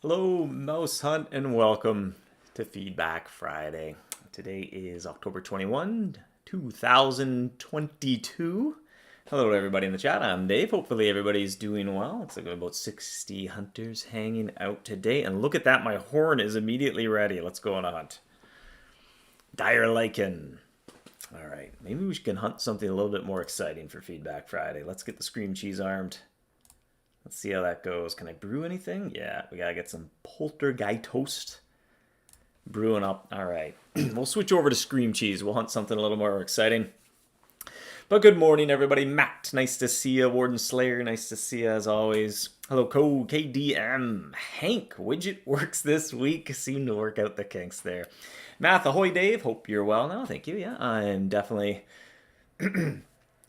Hello, Mouse Hunt, and welcome to Feedback Friday. Today is October 21, 2022. Hello to everybody in the chat. I'm Dave. Hopefully everybody's doing well. Looks like about 60 hunters hanging out today. And look at that, my horn is immediately ready. Let's go on a hunt. Dire Lichen. All right, maybe we can hunt something a little bit more exciting for Feedback Friday. Let's get the Scream Cheese armed. Let's see how that goes. Can I brew anything? Yeah, we gotta get some poltergeist brewing up. All right, we'll switch over to Scream Cheese. We'll hunt something a little more exciting. But good morning, everybody. Matt, nice to see you. Warden Slayer, nice to see you as always. Hello, KDM. Hank, widget works this week. Seem to work out the kinks there. Math, ahoy, Dave. Hope you're well now. Thank you. Yeah, I'm definitely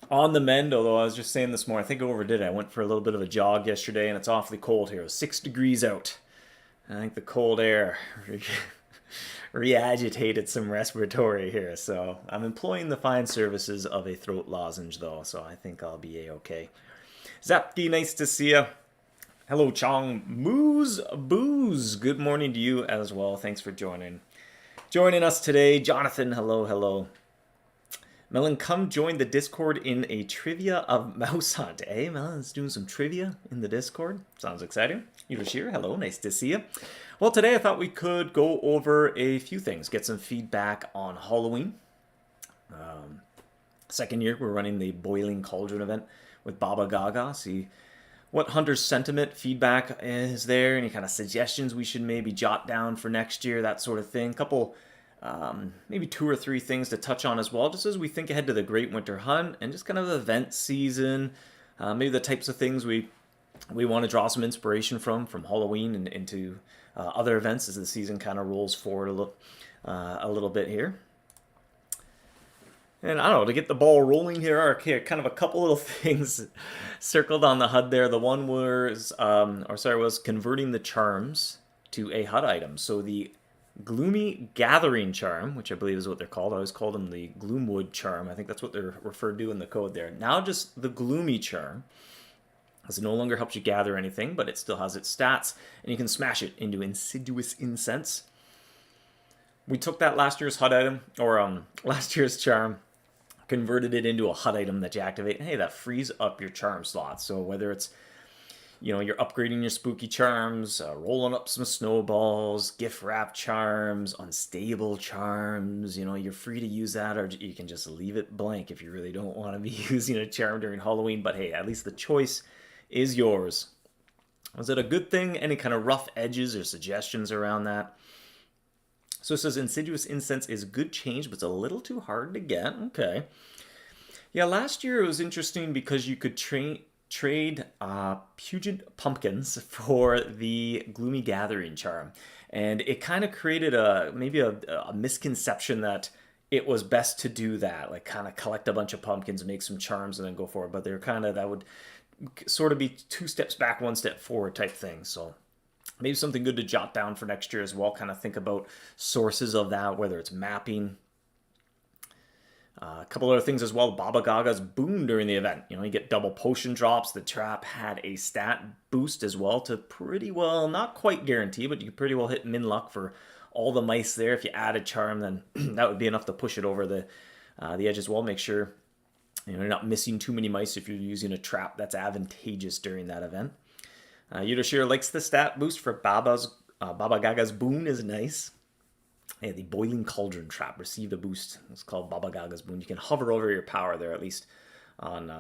on the mend, although I was just saying this morning, I think I overdid it. I went for a little bit of a jog yesterday, and it's awfully cold here. It was 6 degrees out. I think the cold air re-agitated some respiratory here, so I'm employing the fine services of a throat lozenge, though, so I think I'll be a-okay. Zapki, nice to see you. Hello, Chong. Moose Booze. Good morning to you as well. Thanks for joining us today. Jonathan, hello. Melon, come join the Discord in a trivia of MouseHunt. Eh, Melon's doing some trivia in the Discord. Sounds exciting. Yudoshir, hello, nice to see you. Well, today I thought we could go over a few things, get some feedback on Halloween. Second year, we're running the Boiling Cauldron event with Baba Gaga. See what Hunter's sentiment feedback is there, any kind of suggestions we should maybe jot down for next year, that sort of thing. Couple maybe 2 or 3 things to touch on as well, just as we think ahead to the Great Winter Hunt and just kind of event season. Maybe the types of things we want to draw some inspiration from Halloween and into other events as the season kind of rolls forward a little bit here. And I don't know, to get the ball rolling here are kind of a couple little things circled on the HUD there. The one was converting the charms to a HUD item. So the Gloomy Gathering Charm, which I believe is what they're called. I always call them the Gloomwood Charm. I think that's what they're referred to in the code there. Now just the Gloomy Charm. As it no longer helps you gather anything, but it still has its stats, and you can smash it into Insidious Incense. We took that last year's HUD item, or last year's charm, converted it into a HUD item that you activate, and hey, that frees up your charm slots. So whether it's you're upgrading your spooky charms, rolling up some snowballs, gift wrap charms, unstable charms, you're free to use that, or you can just leave it blank if you really don't want to be using a charm during Halloween. But hey, at least the choice is yours. Was it a good thing? Any kind of rough edges or suggestions around that? So it says Insidious Incense is good change, but it's a little too hard to get. Okay. Yeah, last year it was interesting because you could trade Pungent Pumpkins for the Gloomy Gathering Charm. And it kind of created maybe a misconception that it was best to do that, like kind of collect a bunch of pumpkins, make some charms, and then go forward. But that would sort of be 2 steps back, 1 step forward type thing. So maybe something good to jot down for next year as well. Kind of think about sources of that, whether it's mapping. A couple other things as well. Baba Gaga's boon during the event. You get double potion drops. The trap had a stat boost as well to pretty well, not quite guarantee, but you could pretty well hit min luck for all the mice there. If you add a charm, then that would be enough to push it over the edge as well. Make sure you're not missing too many mice if you're using a trap that's advantageous during that event. Yudoshir likes the stat boost for Baba Gaga's boon is nice. Yeah, the Boiling Cauldron Trap received a boost. It's called Baba Gaga's Boon. You can hover over your power there, at least on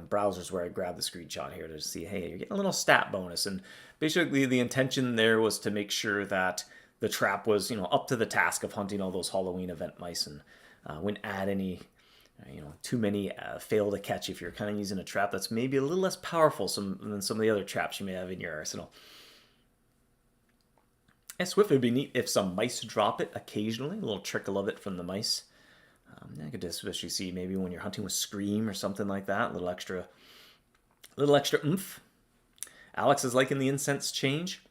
browsers where I grabbed the screenshot here to see, hey, you're getting a little stat bonus. And basically the intention there was to make sure that the trap was, up to the task of hunting all those Halloween event mice and wouldn't add any, too many fail to catch if you're kind of using a trap that's maybe a little less powerful than some of the other traps you may have in your arsenal. And Swift, it would be neat if some mice drop it occasionally, a little trickle of it from the mice. I could especially see maybe when you're hunting with Scream or something like that, a little extra oomph. Alex is liking the incense change.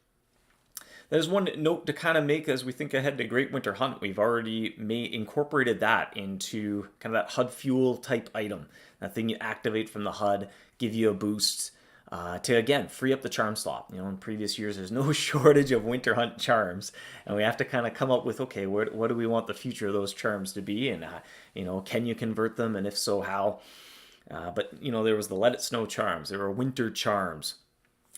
There's one note to kind of make as we think ahead to Great Winter Hunt. We've already incorporated that into kind of that HUD fuel type item. That thing you activate from the HUD, give you a boost. to again free up the charm slot. In previous years, there's no shortage of winter hunt charms, and we have to kind of come up with, okay, what do we want the future of those charms to be, and can you convert them, and if so, how? But there was the Let It Snow charms. There were winter charms.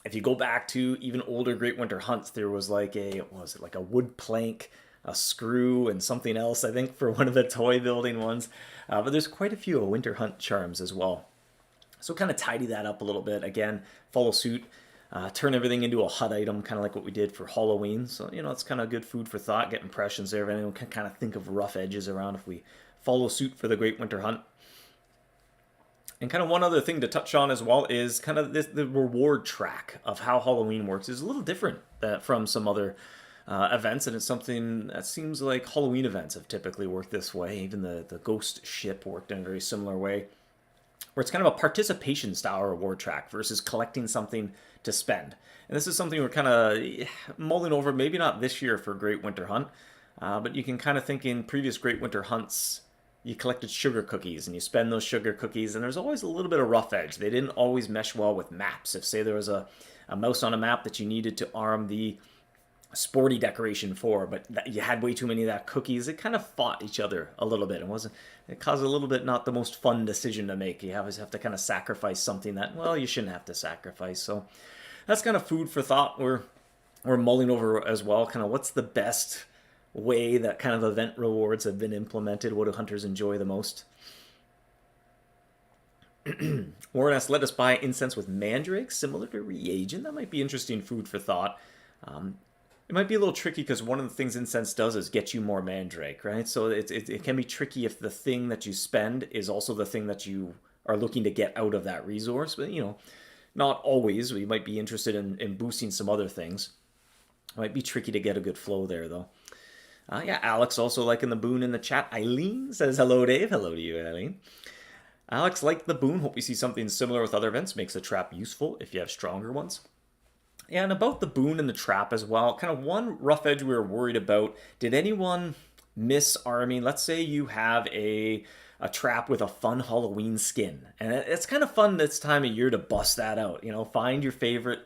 If you go back to even older Great Winter Hunts, there was like a wood plank, a screw, and something else, I think, for one of the toy building ones. But there's quite a few Winter Hunt charms as well. So kind of tidy that up a little bit. Again, follow suit. Turn everything into a HUD item, kind of like what we did for Halloween. So, it's kind of good food for thought, get impressions there. Anyone can kind of think of rough edges around if we follow suit for the Great Winter Hunt. And kind of one other thing to touch on as well is kind of the reward track of how Halloween works is a little different from some other events, and it's something that seems like Halloween events have typically worked this way. Even the Ghost Ship worked in a very similar way, where it's kind of a participation style reward track versus collecting something to spend. And this is something we're kind of mulling over, maybe not this year for Great Winter Hunt, but you can kind of think in previous Great Winter Hunts, you collected sugar cookies and you spend those sugar cookies, and there's always a little bit of rough edge. They didn't always mesh well with maps. If, say, there was a mouse on a map that you needed to arm the sporty decoration for, but you had way too many of that cookies, it kind of fought each other a little bit. It caused a little bit not the most fun decision to make. You always have to kind of sacrifice something that, well, you shouldn't have to sacrifice. So that's kind of food for thought. We're mulling over as well, kind of what's the best way that kind of event rewards have been implemented. What do hunters enjoy the most? Warren asks, let us buy incense with mandrake, similar to reagent. That might be interesting food for thought. It might be a little tricky because one of the things incense does is get you more mandrake, right? So it can be tricky if the thing that you spend is also the thing that you are looking to get out of that resource. But, not always. We might be interested in boosting some other things. It might be tricky to get a good flow there, though. Yeah, Alex also liking the boon in the chat. Eileen says, hello, Dave. Hello to you, Eileen. Alex liked the boon. Hope we see something similar with other events. Makes the trap useful if you have stronger ones. Yeah, and about the boon and the trap as well, kind of one rough edge we were worried about. Did anyone miss arming? Let's say you have a trap with a fun Halloween skin. And it's kind of fun this time of year to bust that out. Find your favorite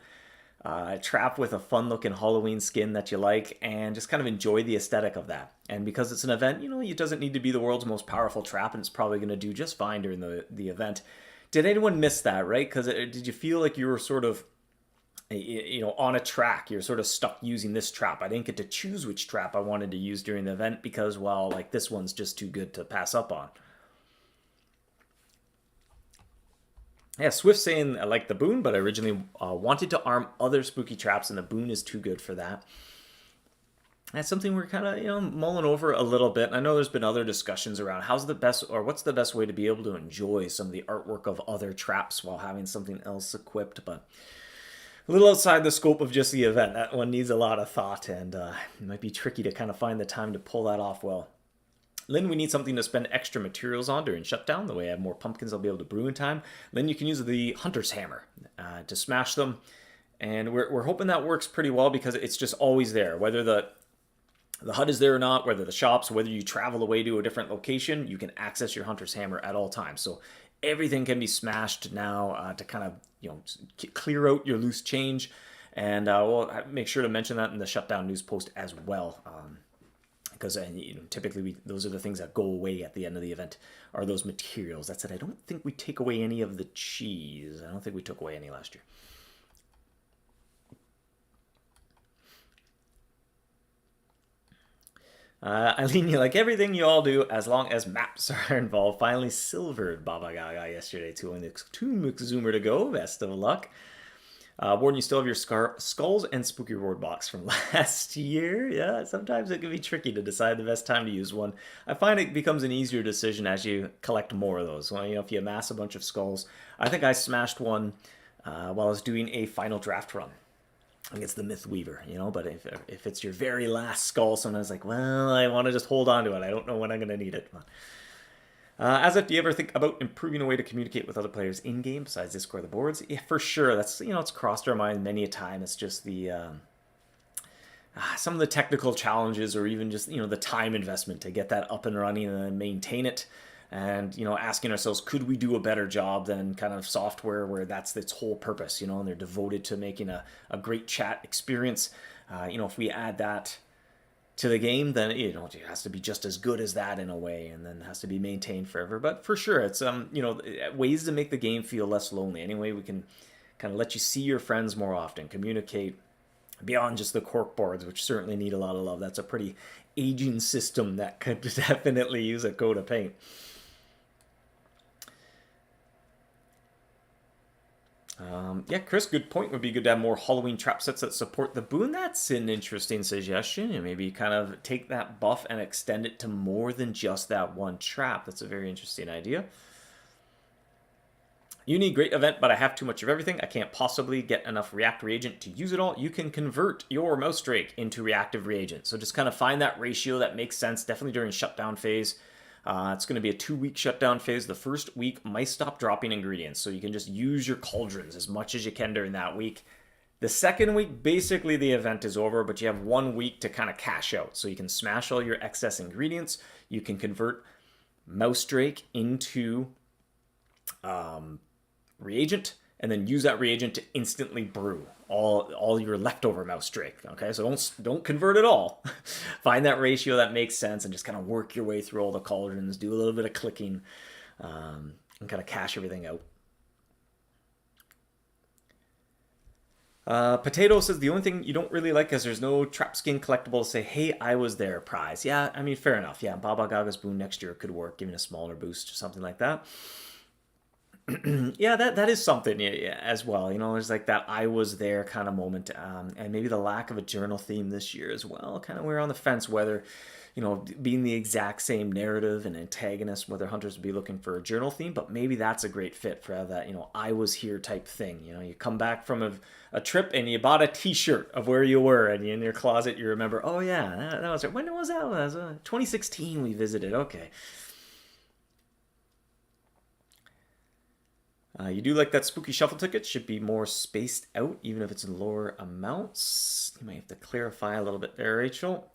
trap with a fun looking Halloween skin that you like and just kind of enjoy the aesthetic of that. And because it's an event, it doesn't need to be the world's most powerful trap, and it's probably going to do just fine during the event. Did anyone miss that, right? Because did you feel like you were sort of on a track, you're sort of stuck using this trap? I didn't get to choose which trap I wanted to use during the event because, well, like this one's just too good to pass up on. Yeah, Swift saying I like the boon, but I originally wanted to arm other spooky traps, and the boon is too good for that. That's something we're kind of mulling over a little bit. I know there's been other discussions around what's the best way to be able to enjoy some of the artwork of other traps while having something else equipped, but a little outside the scope of just the event. That one needs a lot of thought, and it might be tricky to kind of find the time to pull that off well. Lynn, we need something to spend extra materials on during shutdown. The way I have more pumpkins, I'll be able to brew in time. Lynn, you can use the hunter's hammer to smash them. And we're hoping that works pretty well because it's just always there. Whether the HUD is there or not, whether the shops, whether you travel away to a different location, you can access your hunter's hammer at all times. So everything can be smashed now to kind of clear out your loose change. And we'll make sure to mention that in the shutdown news post as well. Because typically those are the things that go away at the end of the event, are those materials. That said, I don't think we take away any of the cheese. I don't think we took away any last year. Eileen, you like everything you all do as long as maps are involved. Finally silvered Baba Gaga yesterday. 2 McZoomer to go. Best of luck. Warren, you still have your skulls and spooky reward box from last year. Yeah, sometimes it can be tricky to decide the best time to use one. I find it becomes an easier decision as you collect more of those. Well, if you amass a bunch of skulls, I think I smashed one while I was doing a final draft run. I think it's the Myth Weaver, but if it's your very last skull, sometimes like, well, I want to just hold on to it. I don't know when I'm going to need it. As if, do you ever think about improving a way to communicate with other players in-game besides Discord or the boards? Yeah, for sure. That's, it's crossed our mind many a time. It's just the, some of the technical challenges or even just, the time investment to get that up and running and then maintain it. and asking ourselves, could we do a better job than kind of software where that's its whole purpose, and they're devoted to making a great chat experience. If we add that to the game, then it has to be just as good as that in a way, and then it has to be maintained forever. But for sure, it's ways to make the game feel less lonely. Anyway, we can kind of let you see your friends more often, communicate beyond just the cork boards, which certainly need a lot of love. That's a pretty aging system that could definitely use a coat of paint. Yeah, Chris, good point. Would be good to have more Halloween trap sets that support the boon. That's an interesting suggestion. And maybe kind of take that buff and extend it to more than just that one trap. That's a very interesting idea. You need great event, but I have too much of everything. I can't possibly get enough react reagent to use it all. You can convert your mouse drake into reactive reagent. So just kind of find that ratio that makes sense, definitely during shutdown phase. It's going to be a 2-week shutdown phase. The first week, mice stop dropping ingredients, so you can just use your cauldrons as much as you can during that week. The second week, basically the event is over, but you have 1 week to kind of cash out. So you can smash all your excess ingredients. You can convert mouse drake into reagent, and then use that reagent to instantly brew all your leftover mouse drake. Okay, so don't convert it all. Find that ratio that makes sense and just kind of work your way through all the cauldrons, do a little bit of clicking, and kind of cash everything out. Potato says the only thing you don't really like is there's no trap skin collectible to say, hey, I was there prize. Yeah, I mean, fair enough. Yeah, Baba Gaga's boon next year could work, giving a smaller boost or something like that. Yeah, that is something, yeah, as well. There's like that I was there kind of moment, and maybe the lack of a journal theme this year as well. Kind of we're on the fence whether, being the exact same narrative and antagonist, whether hunters would be looking for a journal theme, but maybe that's a great fit for that, I was here type thing. You come back from a trip and you bought a t-shirt of where you were, and in your closet you remember, oh yeah, that was, when was that? It was 2016 we visited, okay. You do like that spooky shuffle ticket. Should be more spaced out, even if it's in lower amounts. You might have to clarify a little bit there, Rachel.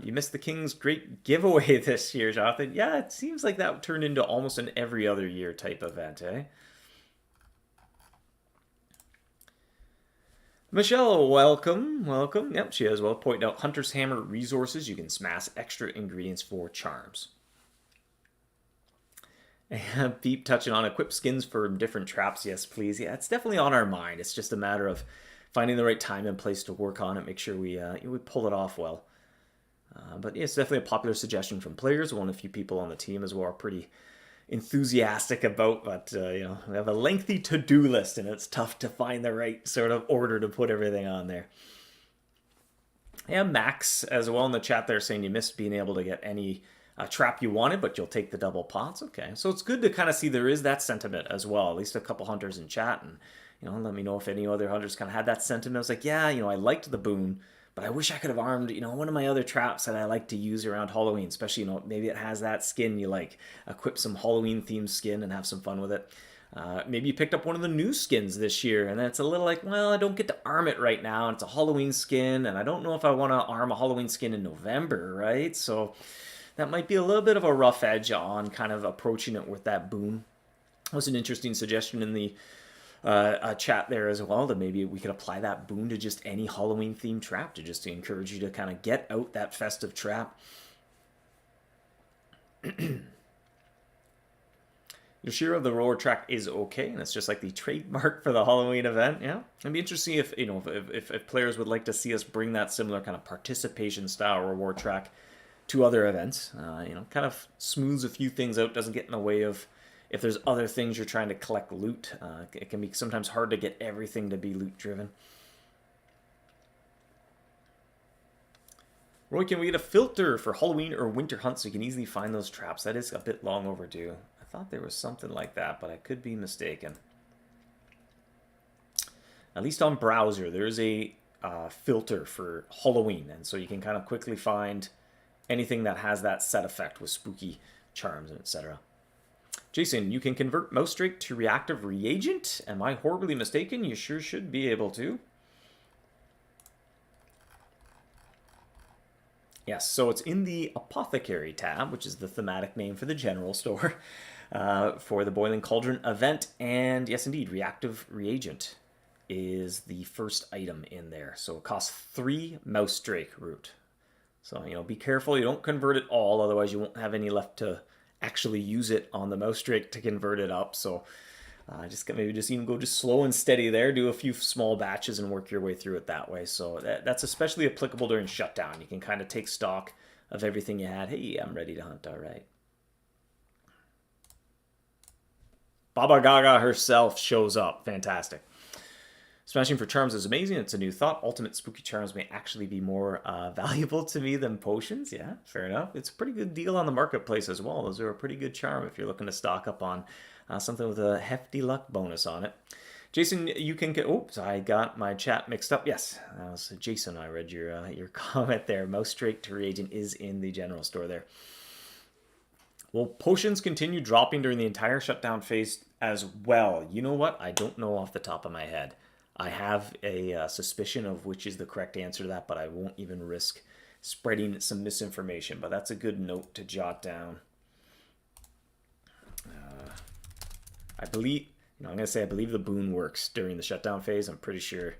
You missed the King's great giveaway this year, Jonathan. Yeah, it seems like that turned into almost an every other year type event, eh? Michelle, welcome. Yep, she as well pointed out Hunter's Hammer resources. You can smash extra ingredients for charms. And Beep touching on equip skins for different traps. Yes, please. Yeah, it's definitely on our mind. It's just a matter of finding the right time and place to work on it. Make sure we pull it off well. But yeah, it's definitely a popular suggestion from players. One of a few people on the team as well are pretty enthusiastic about. But we have a lengthy to-do list, and it's tough to find the right sort of order to put everything on there. And Max as well in the chat there saying you missed being able to get any trap you wanted, but you'll take the double pots. Okay, so it's good to kind of see there is that sentiment as well. At least a couple hunters in chat, and let me know if any other hunters kind of had that sentiment. I was like, yeah, I liked the boon, but I wish I could have armed one of my other traps that I like to use around Halloween, especially maybe it has that skin you like. Equip some Halloween themed skin and have some fun with it. Maybe you picked up one of the new skins this year, and it's a little like, well, I don't get to arm it right now. And it's a Halloween skin, and I don't know if I want to arm a Halloween skin in November, right? So that might be a little bit of a rough edge on kind of approaching it with that boon. That was an interesting suggestion in the chat there as well, that maybe we could apply that boon to just any Halloween themed trap to just encourage you to kind of get out that festive trap. Your share of the roller track is okay, and it's just like the trademark for the Halloween event. Yeah, it'd be interesting if if players would like to see us bring that similar kind of participation style reward track to other events. Kind of smooths a few things out, doesn't get in the way of if there's other things you're trying to collect loot. It can be sometimes hard to get everything to be loot driven. Roy, can we get a filter for Halloween or winter hunt so you can easily find those traps? That is a bit long overdue. I thought there was something like that, but I could be mistaken. At least on browser, there's a filter for Halloween, and so you can kind of quickly find anything that has that set effect with spooky charms and etc. Jason, you can convert mouse drake to reactive reagent. Am I horribly mistaken? You sure should be able to. Yes, so it's in the Apothecary tab, which is the thematic name for the general store, for the Boiling Cauldron event. And yes, indeed, Reactive Reagent is the first item in there. So it costs 3 Mouse Drake root. So, be careful you don't convert it all, otherwise you won't have any left to actually use it on the Mouse Drake to convert it up. So maybe just even go just slow and steady there, do a few small batches and work your way through it that way. So that's especially applicable during shutdown. You can kind of take stock of everything you had. Hey, I'm ready to hunt, all right. Baba Gaga herself shows up. Fantastic. Smashing for charms is amazing. It's a new thought. Ultimate spooky charms may actually be more valuable to me than potions. Yeah, fair enough. It's a pretty good deal on the marketplace as well. Those are a pretty good charm if you're looking to stock up on something with a hefty luck bonus on it. Jason, you can get... Oops, I got my chat mixed up. Yes, that was Jason. I read your comment there. Mouse Drake to Reagent is in the general store there. Will potions continue dropping during the entire shutdown phase as well? You know what? I don't know off the top of my head. I have a suspicion of which is the correct answer to that, but I won't even risk spreading some misinformation. But that's a good note to jot down. I believe, I'm going to say I believe the boon works during the shutdown phase. I'm pretty sure.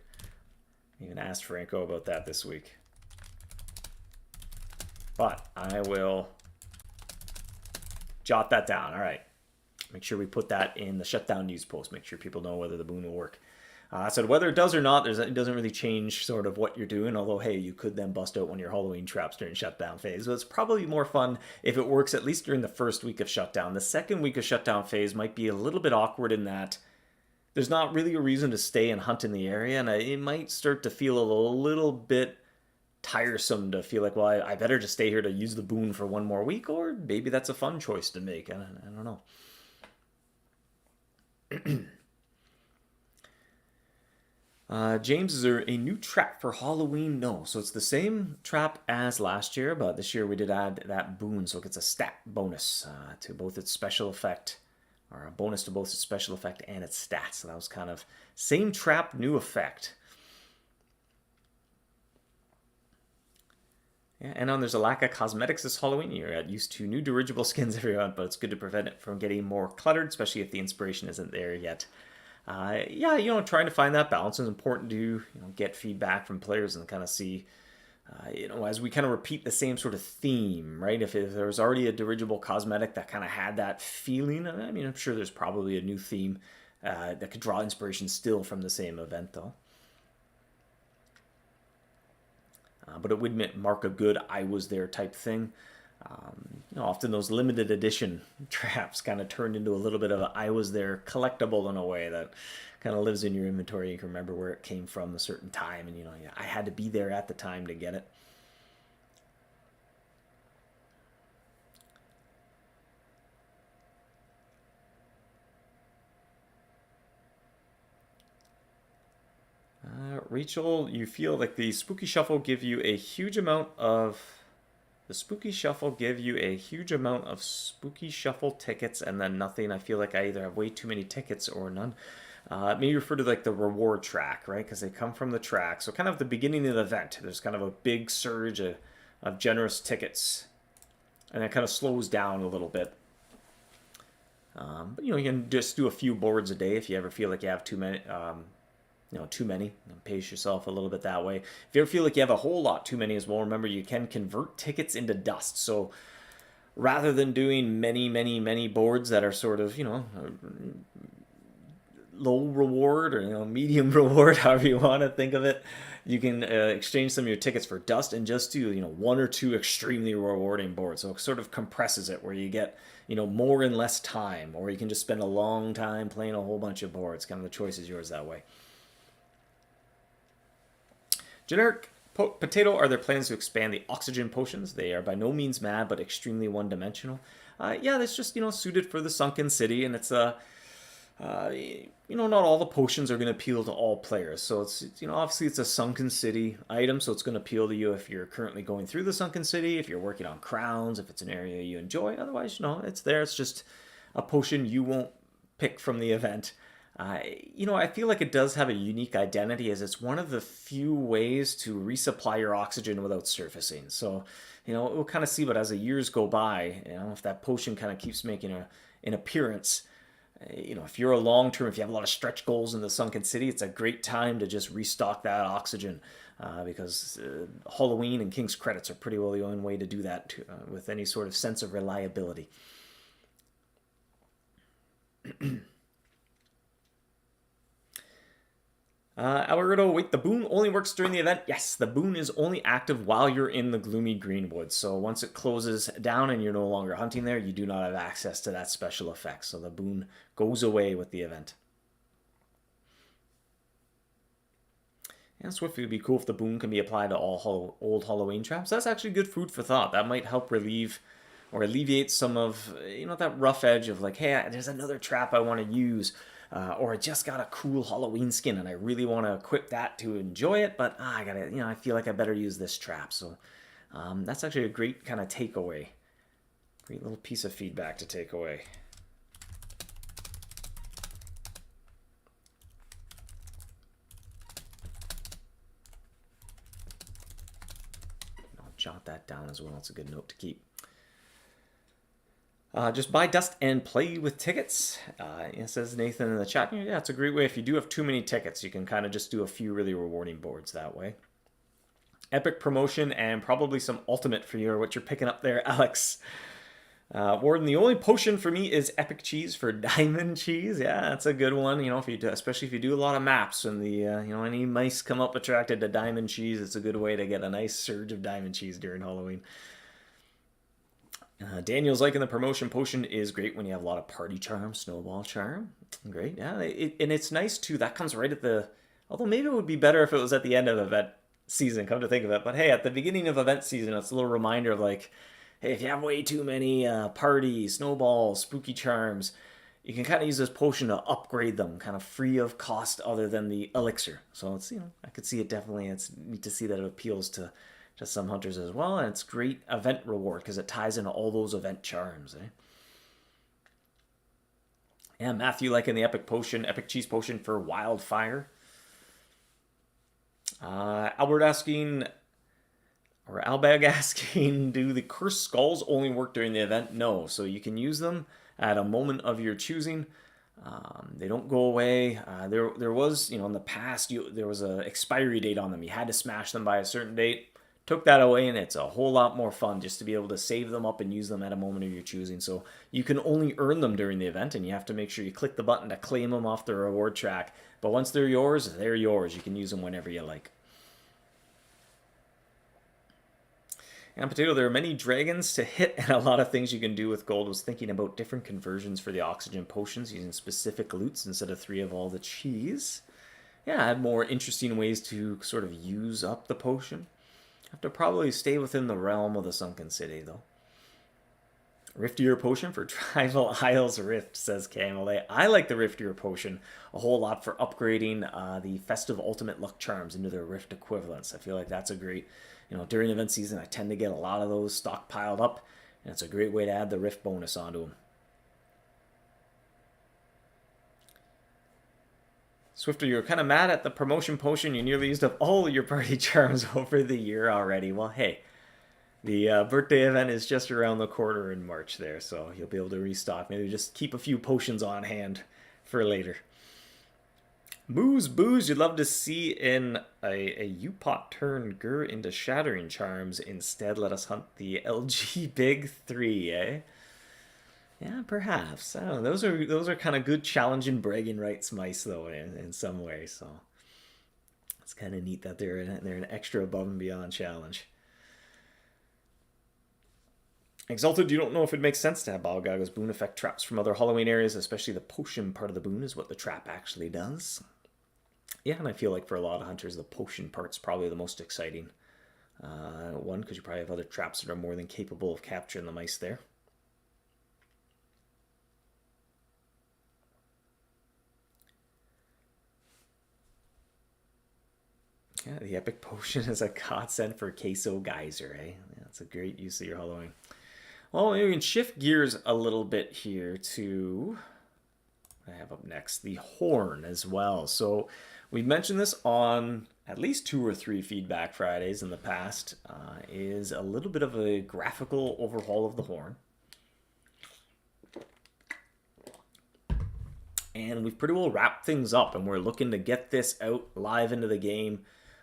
I even asked Franco about that this week. But I will jot that down. All right. Make sure we put that in the shutdown news post. Make sure people know whether the boon will work. So whether it does or not, it doesn't really change sort of what you're doing, although, hey, you could then bust out one of your Halloween traps during shutdown phase. So it's probably more fun if it works at least during the first week of shutdown. The second week of shutdown phase might be a little bit awkward in that there's not really a reason to stay and hunt in the area, and it might start to feel a little bit tiresome to feel like, well, I better just stay here to use the boon for one more week, or maybe that's a fun choice to make. I don't know. James, is there a new trap for Halloween? No. So it's the same trap as last year, but this year we did add that boon, so it gets a stat bonus to both its special effect, or a bonus to both its special effect and its stats. So that was kind of same trap, new effect. Yeah, and there's a lack of cosmetics this Halloween. You're used to new dirigible skins every month, but it's good to prevent it from getting more cluttered, especially if the inspiration isn't there yet. Yeah, trying to find that balance is important to, get feedback from players and kind of see, as we kind of repeat the same sort of theme, right? If there was already a dirigible cosmetic that kind of had that feeling, I mean, I'm sure there's probably a new theme that could draw inspiration still from the same event, though. But it would mark a good I was there type thing. Often those limited edition traps kind of turned into a little bit of a I was there collectible in a way that kind of lives in your inventory. You can remember where it came from a certain time, and I had to be there at the time to get it. Rachel, you feel like the Spooky Shuffle give you a huge amount of Spooky Shuffle tickets and then nothing. I feel like I either have way too many tickets or none. Maybe refer to like the reward track, right? Because they come from the track. So kind of the beginning of the event, there's kind of a big surge of generous tickets. And that kind of slows down a little bit. But you can just do a few boards a day if you ever feel like you have too many. Too many. Pace yourself a little bit that way. If you ever feel like you have a whole lot too many as well, remember you can convert tickets into dust. So rather than doing many boards that are sort of, low reward or medium reward, however you want to think of it, you can exchange some of your tickets for dust and just do one or two extremely rewarding boards. So it sort of compresses it where you get more in less time, or you can just spend a long time playing a whole bunch of boards. Kind of the choice is yours that way. Generic Potato, are there plans to expand the oxygen potions? They are by no means mad, but extremely one-dimensional. Yeah, that's just, suited for the sunken city, and it's not all the potions are going to appeal to all players. So it's, obviously it's a sunken city item, so it's going to appeal to you if you're currently going through the sunken city, if you're working on crowns, if it's an area you enjoy. Otherwise, it's there. It's just a potion you won't pick from the event. You know, I feel like it does have a unique identity as it's one of the few ways to resupply your oxygen without surfacing. So, you know, we'll kind of see, but as the years go by, you know, if that potion kind of keeps making an appearance, you know, if you're a long term, if you have a lot of stretch goals in the Sunken City, it's a great time to just restock that oxygen because Halloween and King's Credits are pretty well the only way to do that with any sort of sense of reliability. Alberto, wait, the boon only works during the event? Yes, the boon is only active while you're in the Gloomy Greenwood. So once it closes down and you're no longer hunting there, you do not have access to that special effect. So the boon goes away with the event. And Swiftly would be cool if the boon can be applied to all old Halloween traps. That's actually good food for thought. That might help relieve or alleviate some of, you know, that rough edge of like, hey, there's another trap I want to use. Or I just got a cool Halloween skin and I really want to equip that to enjoy it, but I gotta, you know, I feel like I better use this trap. So that's actually a great kind of takeaway. Great little piece of feedback to take away. I'll jot that down as well. It's a good note to keep. Just buy dust and play with tickets. It says Nathan in the chat. Yeah, it's a great way. If you do have too many tickets, you can kind of just do a few really rewarding boards that way. Epic promotion and probably some ultimate for you, or what you're picking up there, Alex. Warden, the only potion for me is epic cheese for diamond cheese. Yeah, that's a good one. You know, if you do, especially if you do a lot of maps and the you know, any mice come up attracted to diamond cheese, it's a good way to get a nice surge of diamond cheese during Halloween. Daniel's liking the promotion potion is great when you have a lot of party charm, snowball charm. Great, yeah, and it's nice too. That comes right at the. Although maybe it would be better if it was at the end of event season. Come to think of it, but hey, at the beginning of event season, it's a little reminder of like, hey, if you have way too many party snowballs, spooky charms, you can kind of use this potion to upgrade them, kind of free of cost other than the elixir. So it's, you know, I could see it definitely. It's neat to see that it appeals to some hunters as well, and it's great event reward because it ties into all those event charms. Yeah, Matthew liking the epic potion, epic cheese potion for wildfire. Albert asking, or Albag asking, do the cursed skulls only work during the event? No, so you can use them at a moment of your choosing. They don't go away. There was, you know, in the past, there was an expiry date on them. You had to smash them by a certain date. Took that away, and it's a whole lot more fun just to be able to save them up and use them at a moment of your choosing. So you can only earn them during the event, and you have to make sure you click the button to claim them off the reward track. But once they're yours, they're yours. You can use them whenever you like. And Potato, there are many dragons to hit and a lot of things you can do with gold. I was thinking about different conversions for the oxygen potions using specific loots instead of 3 of all the cheese. Yeah, I had more interesting ways to sort of use up the potion. Have to probably stay within the realm of the Sunken City, though. Riftier potion for Tribal Isles Rift, says Camelot. I like the Riftier potion a whole lot for upgrading the Festive Ultimate Luck Charms into their Rift equivalents. I feel like that's a great, you know, during event season, I tend to get a lot of those stockpiled up, and it's a great way to add the Rift bonus onto them. Swifter, you're kind of mad at the promotion potion. You nearly used up all your party charms over the year already. Well, hey, the birthday event is just around the corner in March there, so you'll be able to restock. Maybe just keep a few potions on hand for later. Booze, you'd love to see in a U-Pot turn Gur into Shattering Charms. Instead, let us hunt the LG Big 3, eh? Yeah, perhaps. I don't know. Those are kind of good challenging bragging rights mice, though, in some way. So it's kind of neat that they're an extra above and beyond challenge. Exalted, you don't know if it makes sense to have Balgaga's boon effect traps from other Halloween areas, especially the potion part of the boon is what the trap actually does. Yeah, and I feel like for a lot of hunters, the potion part's probably the most exciting one, because you probably have other traps that are more than capable of capturing the mice there. Yeah, the epic potion is a godsend for Queso Geyser, eh? Yeah, that's a great use of your Halloween. Well, we can shift gears a little bit here to... I have up next? The horn as well. So we've mentioned this on at least 2 or 3 Feedback Fridays in the past, is a little bit of a graphical overhaul of the horn. And we've pretty well wrapped things up, and we're looking to get this out live into the game,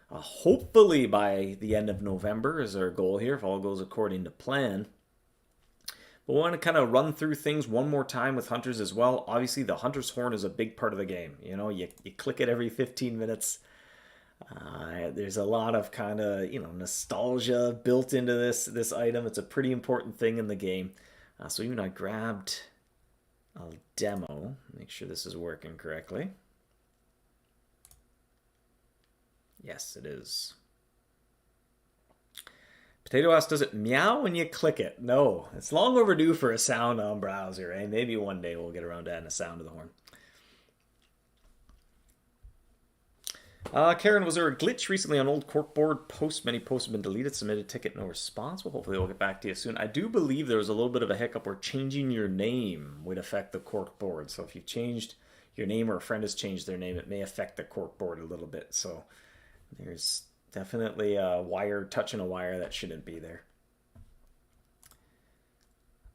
hopefully by the end of November is our goal here, if all goes according to plan. But we want to kind of run through things one more time with hunters as well. Obviously, the hunter's horn is a big part of the game. You know, you click it every 15 minutes. There's a lot of kind of, nostalgia built into this item. It's a pretty important thing in the game. So even I grabbed a demo. Make sure this is working correctly. Yes, it is. Potato asks, does it meow when you click it? No, it's long overdue for a sound on browser, eh? Maybe one day we'll get around to adding a sound to the horn. Karen, was there a glitch recently on old corkboard posts? Many posts have been deleted, submitted ticket, no response. Well, hopefully we'll get back to you soon. I do believe there was a little bit of a hiccup where changing your name would affect the corkboard. So if you've changed your name or a friend has changed their name, it may affect the corkboard a little bit. So there's definitely a wire touching a wire that shouldn't be there.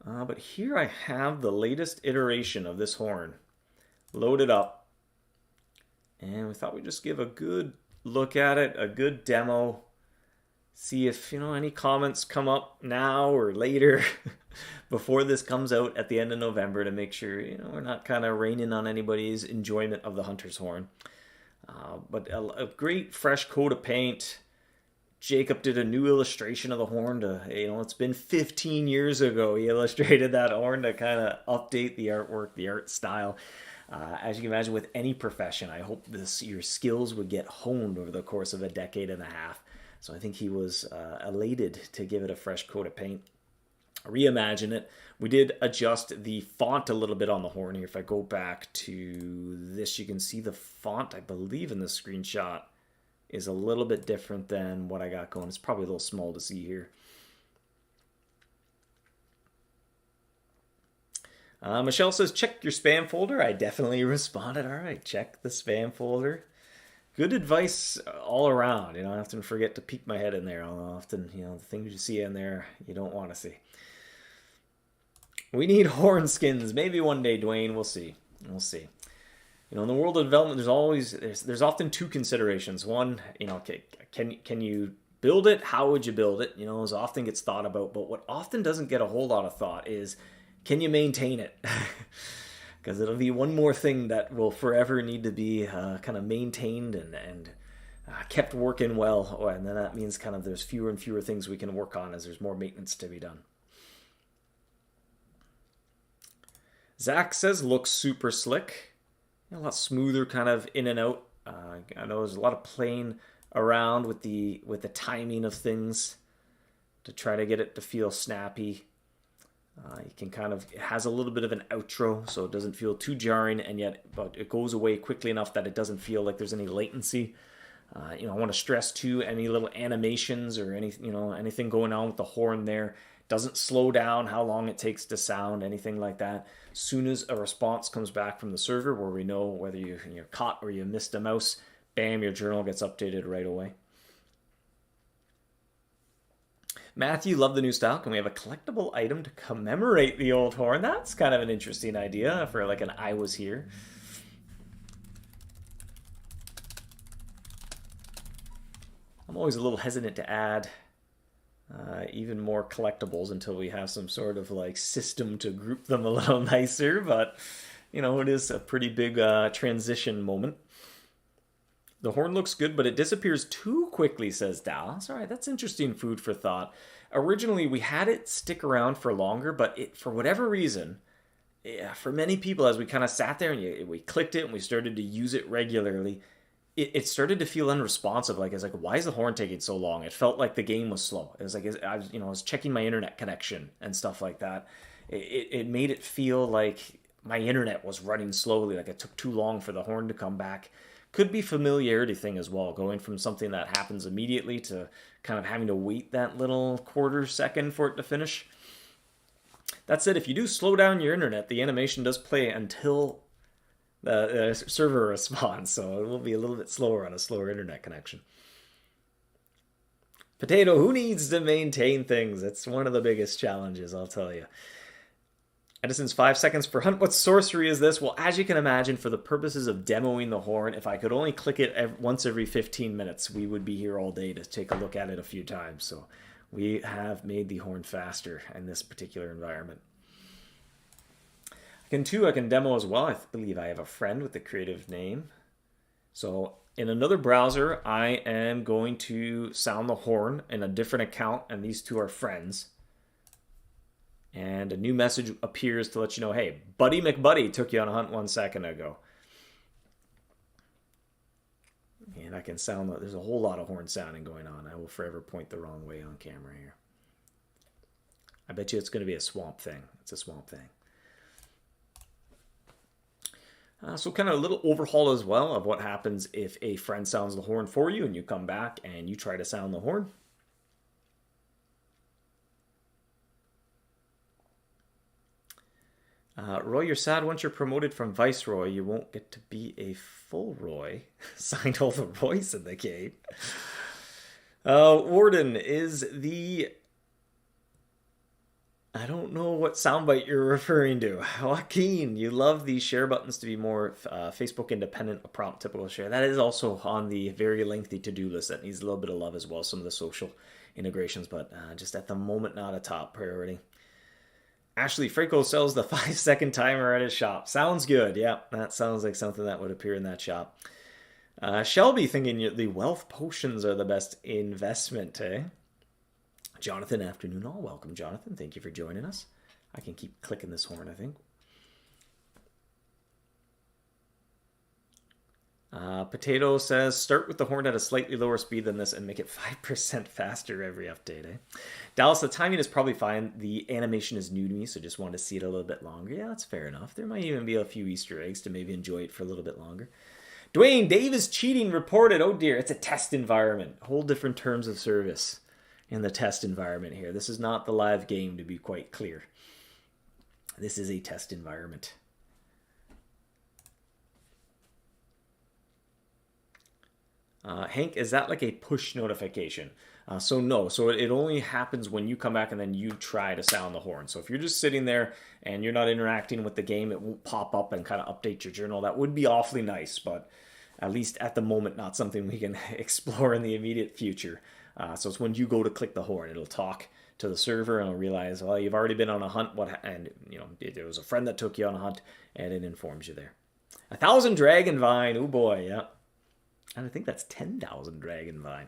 But here I have the latest iteration of this horn loaded up. And we thought we'd just give a good look at it, a good demo. See if, any comments come up now or later before this comes out at the end of November to make sure, we're not kind of raining on anybody's enjoyment of the hunter's horn. But a great fresh coat of paint. Jacob did a new illustration of the horn to, it's been 15 years ago he illustrated that horn to kind of update the artwork, the art style. As you can imagine with any profession, I hope your skills would get honed over the course of a decade and a half. So I think he was elated to give it a fresh coat of paint, reimagine it. We did adjust the font a little bit on the horn here. If I go back to this, you can see the font, I believe in the screenshot, is a little bit different than what I got going. It's probably a little small to see here. Michelle says, check your spam folder. I definitely responded. All right, check the spam folder. Good advice all around. I often forget to peek my head in there. Often, the things you see in there you don't want to see. We need horn skins. Maybe one day, Dwayne. We'll see. We'll see. In the world of development, there's often 2 considerations. One, can you build it? How would you build it? As often gets thought about. But what often doesn't get a whole lot of thought is, can you maintain it? Because it'll be one more thing that will forever need to be kind of maintained and kept working well. And then that means kind of there's fewer and fewer things we can work on as there's more maintenance to be done. Zach says, looks super slick. A lot smoother kind of in and out. I know there's a lot of playing around with the timing of things to try to get it to feel snappy. You can it has a little bit of an outro, so it doesn't feel too jarring, but it goes away quickly enough that it doesn't feel like there's any latency. I want to stress too, any little animations or anything going on with the horn there doesn't slow down how long it takes to sound, anything like that. As soon as a response comes back from the server where we know whether you're caught or you missed a mouse, bam, your journal gets updated right away. Matthew, love the new style. Can we have a collectible item to commemorate the old horn? That's kind of an interesting idea for like an I was here. I'm always a little hesitant to add even more collectibles until we have some sort of like system to group them a little nicer, but it is a pretty big transition moment. The horn looks good, but it disappears too quickly, says Dallas. All right, that's interesting food for thought. Originally, we had it stick around for longer, but for whatever reason, for many people, as we kind of sat there and we clicked it and we started to use it regularly, it started to feel unresponsive. It's like, why is the horn taking so long? It felt like the game was slow. It was like I was checking my internet connection and stuff like that. It made it feel like my internet was running slowly, like it took too long for the horn to come back. Could be familiarity thing as well, going from something that happens immediately to kind of having to wait that little quarter second for it to finish. That said, if you do slow down your internet, the animation does play until the server response, so it will be a little bit slower on a slower internet connection. Potato, who needs to maintain things? It's one of the biggest challenges, I'll tell you. Edison's 5 seconds per hunt. What sorcery is this? Well, as you can imagine, for the purposes of demoing the horn, if I could only click it once every 15 minutes, we would be here all day to take a look at it a few times. So we have made the horn faster in this particular environment. I can demo as well. I believe I have a friend with the creative name. So in another browser, I am going to sound the horn in a different account, and these two are friends. And a new message appears to let you know, hey, Buddy McBuddy took you on a hunt 1 second ago. And I can sound, there's a whole lot of horn sounding going on. I will forever point the wrong way on camera here. I bet you it's going to be a swamp thing. It's a swamp thing. So kind of a little overhaul as well of what happens if a friend sounds the horn for you and you come back and you try to sound the horn. Roy, you're sad once you're promoted from Viceroy. You won't get to be a full Roy. Signed all the Roys in the game. Warden is the... I don't know what soundbite you're referring to. Joaquin, you love these share buttons to be more Facebook independent, a prompt typical share. That is also on the very lengthy to-do list that needs a little bit of love as well, some of the social integrations, but just at the moment, not a top priority. Ashley Franco sells the 5-second timer at his shop. Sounds good. Yeah, that sounds like something that would appear in that shop. Shelby thinking the wealth potions are the best investment, eh? Jonathan, afternoon all. Welcome, Jonathan. Thank you for joining us. I can keep clicking this horn, I think. Potato says, start with the horn at a slightly lower speed than this and make it 5% faster every update, eh? Dallas, the timing is probably fine. The animation is new to me, so just wanted to see it a little bit longer. Yeah, that's fair enough. There might even be a few Easter eggs to maybe enjoy it for a little bit longer. Dwayne, Dave is cheating reported. Oh dear, it's a test environment. Whole different terms of service in the test environment here. This is not the live game, to be quite clear. This is a test environment. Hank, is that like a push notification? So no, so it only happens when you come back and then you try to sound the horn. So if you're just sitting there and you're not interacting with the game, it won't pop up and kind of update your journal. That would be awfully nice, but at least at the moment, not something we can explore in the immediate future. So it's when you go to click the horn, it'll talk to the server and it'll realize, well, you've already been on a hunt, and there was a friend that took you on a hunt, and it informs you there. 1,000 Dragon Vine, oh boy, yeah. And I think that's 10,000 Dragon Vine.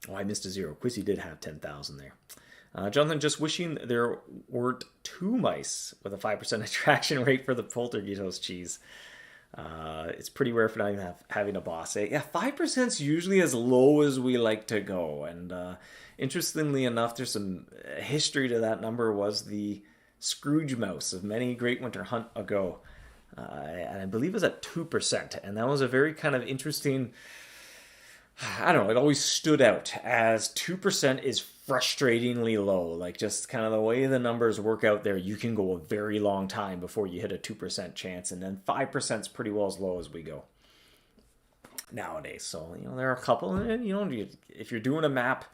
Oh, I missed a zero. Quizzy did have 10,000 there. Jonathan, just wishing there weren't 2 mice with a 5% attraction rate for the poltergeist cheese. It's pretty rare for not even having a boss. Yeah, 5% is usually as low as we like to go. And interestingly enough, there's some history to that number. Was the Scrooge mouse of many Great Winter Hunt ago. And I believe it was at 2%. And that was a very kind of interesting... I don't know, it always stood out as 2% is frustratingly low. Like, just kind of the way the numbers work out there, you can go a very long time before you hit a 2% chance, and then 5% is pretty well as low as we go nowadays. So, there are a couple, and, if you're doing a map,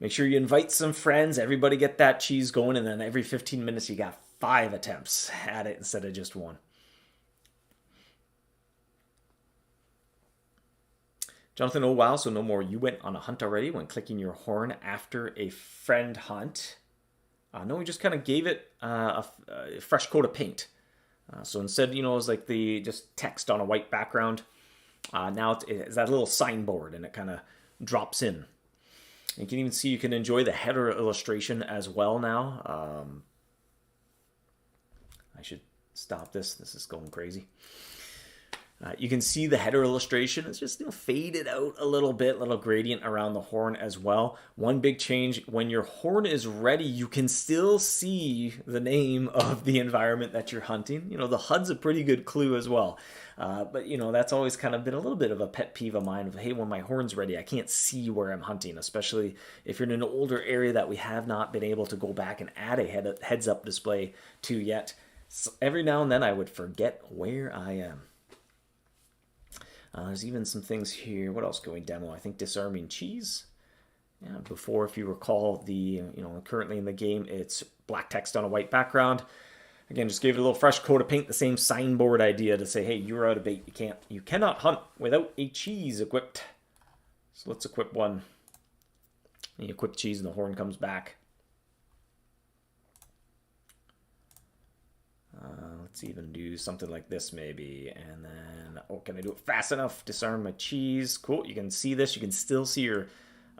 make sure you invite some friends, everybody get that cheese going, and then every 15 minutes you got 5 attempts at it instead of just 1. Jonathan, oh wow, so no more. You went on a hunt already when clicking your horn after a friend hunt. No, we just kind of gave it a fresh coat of paint. So instead, it was like the just text on a white background. Now it's that little signboard, and it kind of drops in. You can even see you can enjoy the header illustration as well now. I should stop this. This is going crazy. You can see the header illustration. It's just faded out a little bit, little gradient around the horn as well. One big change, when your horn is ready, you can still see the name of the environment that you're hunting. The HUD's a pretty good clue as well. But that's always kind of been a little bit of a pet peeve of mine of, hey, when my horn's ready, I can't see where I'm hunting, especially if you're in an older area that we have not been able to go back and add a heads-up display to yet. So every now and then I would forget where I am. There's even some things here. What else can we demo? I think disarming cheese. Yeah, before, if you recall, currently in the game, it's black text on a white background. Again, just gave it a little fresh coat of paint, the same signboard idea to say, hey, you're out of bait. You cannot hunt without a cheese equipped. So let's equip one. And you equip cheese and the horn comes back. Let's even do something like this maybe. And then, oh, can I do it fast enough? Disarm my cheese. Cool, you can see this. You can still see your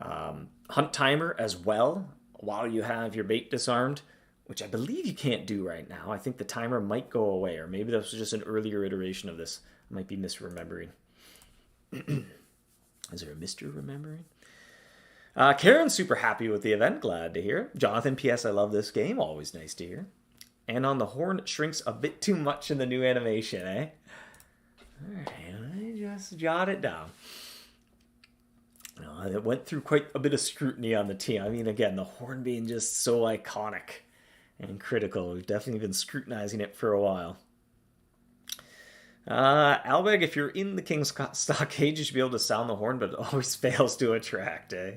hunt timer as well while you have your bait disarmed, which I believe you can't do right now. I think the timer might go away, or maybe this was just an earlier iteration of this. I might be misremembering. Is there a Mr. Remembering? Karen's super happy with the event. Glad to hear. Jonathan, P.S. I love this game. Always nice to hear. And on the horn, it shrinks a bit too much in the new animation, eh? All right, let me just jot it down. It went through quite a bit of scrutiny on the team. I mean, again, the horn being just so iconic and critical. We've definitely been scrutinizing it for a while. Albeg, if you're in the King's Stockade, you should be able to sound the horn, but it always fails to attract, eh?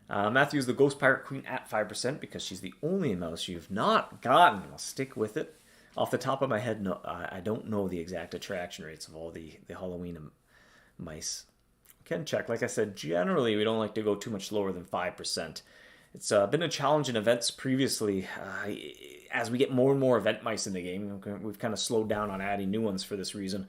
Matthew's the Ghost Pirate Queen at 5% because she's the only mouse you've not gotten. I'll stick with it. Off the top of my head, no, I don't know the exact attraction rates of all the Halloween mice. Can check. Like I said, generally we don't like to go too much lower than 5%. It's been a challenge in events previously. As we get more and more event mice in the game, we've kind of slowed down on adding new ones for this reason.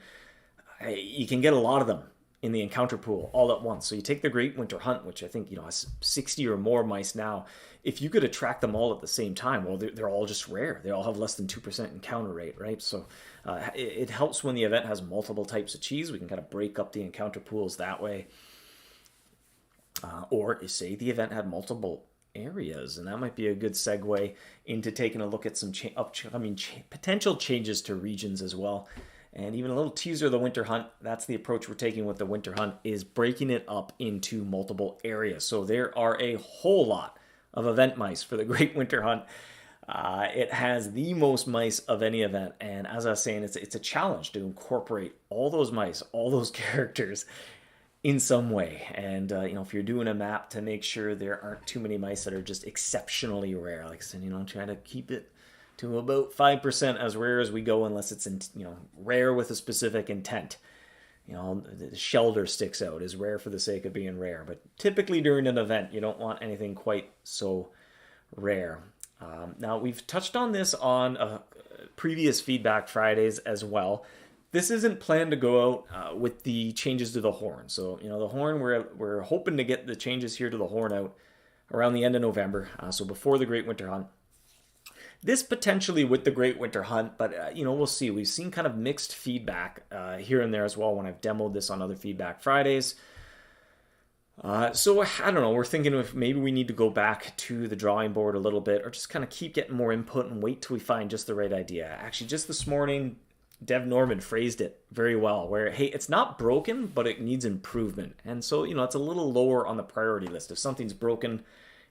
You can get a lot of them in the encounter pool all at once. So you take the Great Winter Hunt, which I think has 60 or more mice now. If you could attract them all at the same time, well, they're all just rare. They all have less than 2% encounter rate, right? So it helps when the event has multiple types of cheese. We can kind of break up the encounter pools that way. Or say the event had multiple areas, and that might be a good segue into taking a look at some upcoming potential changes to regions as well. And even a little teaser of the Winter Hunt. That's the approach we're taking with the Winter Hunt, is breaking it up into multiple areas. So there are a whole lot of event mice for the Great Winter Hunt. It has the most mice of any event, and as I was saying, it's a challenge to incorporate all those mice, all those characters in some way. And if you're doing a map, to make sure there aren't too many mice that are just exceptionally rare. Like I said, try to keep it to about 5% as rare as we go, unless it's rare with a specific intent. The Shelder sticks out, is rare for the sake of being rare, but typically during an event you don't want anything quite so rare. Now, we've touched on this on previous Feedback Fridays as well. This isn't planned to go out with the changes to the horn. So the horn, we're hoping to get the changes here to the horn out around the end of November, so before the Great Winter Hunt. This potentially with the Great Winter Hunt, but we'll see. We've seen kind of mixed feedback here and there as well when I've demoed this on other Feedback Fridays. So I don't know. We're thinking if maybe we need to go back to the drawing board a little bit, or just kind of keep getting more input and wait till we find just the right idea. Actually, just this morning, Dev Norman phrased it very well, where, hey, it's not broken, but it needs improvement. And so, it's a little lower on the priority list. If something's broken,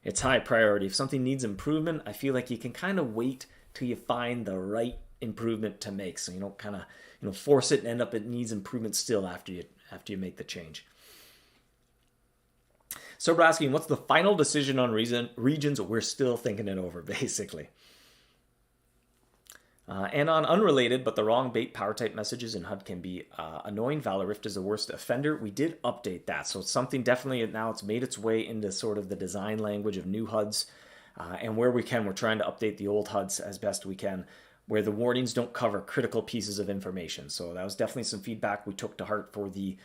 it's high priority. If something needs improvement, I feel like you can kind of wait till you find the right improvement to make. So you don't kind of, force it and end up it needs improvement still after you make the change. So we're asking, what's the final decision on regions? We're still thinking it over, basically. And on unrelated, but the wrong bait power type messages in HUD can be annoying. Valor Rift is the worst offender. We did update that. So it's something definitely now it's made its way into sort of the design language of new HUDs. And where we can, we're trying to update the old HUDs as best we can, where the warnings don't cover critical pieces of information. So that was definitely some feedback we took to heart for the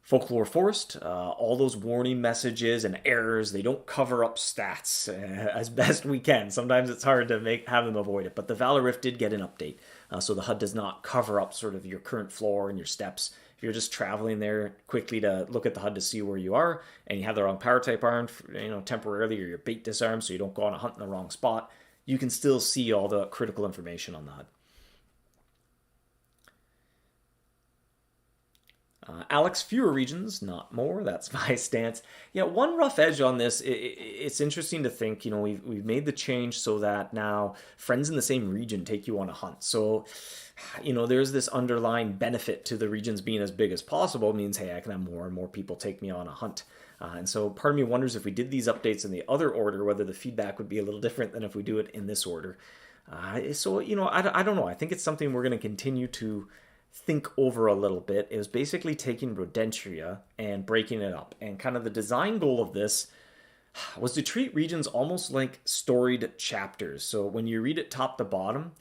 Folklore Forest. All those warning messages and errors, they don't cover up stats as best we can. Sometimes it's hard to have them avoid it, but the Valor Rift did get an update. So the HUD does not cover up sort of your current floor and your steps. If you're just traveling there quickly to look at the HUD to see where you are, and you have the wrong power type armed, temporarily, or your bait disarmed, so you don't go on a hunt in the wrong spot, you can still see all the critical information on the HUD. Alex, fewer regions, not more. That's my stance. Yeah, one rough edge on this. It's interesting to think. We've made the change so that now friends in the same region take you on a hunt. So, there's this underlying benefit to the regions being as big as possible. It means, hey, I can have more and more people take me on a hunt. And so part of me wonders if we did these updates in the other order, whether the feedback would be a little different than if we do it in this order. I don't know. I think it's something we're going to continue to think over a little bit. It was basically taking Rodentia and breaking it up. And kind of the design goal of this was to treat regions almost like storied chapters. So when you read it top to bottom,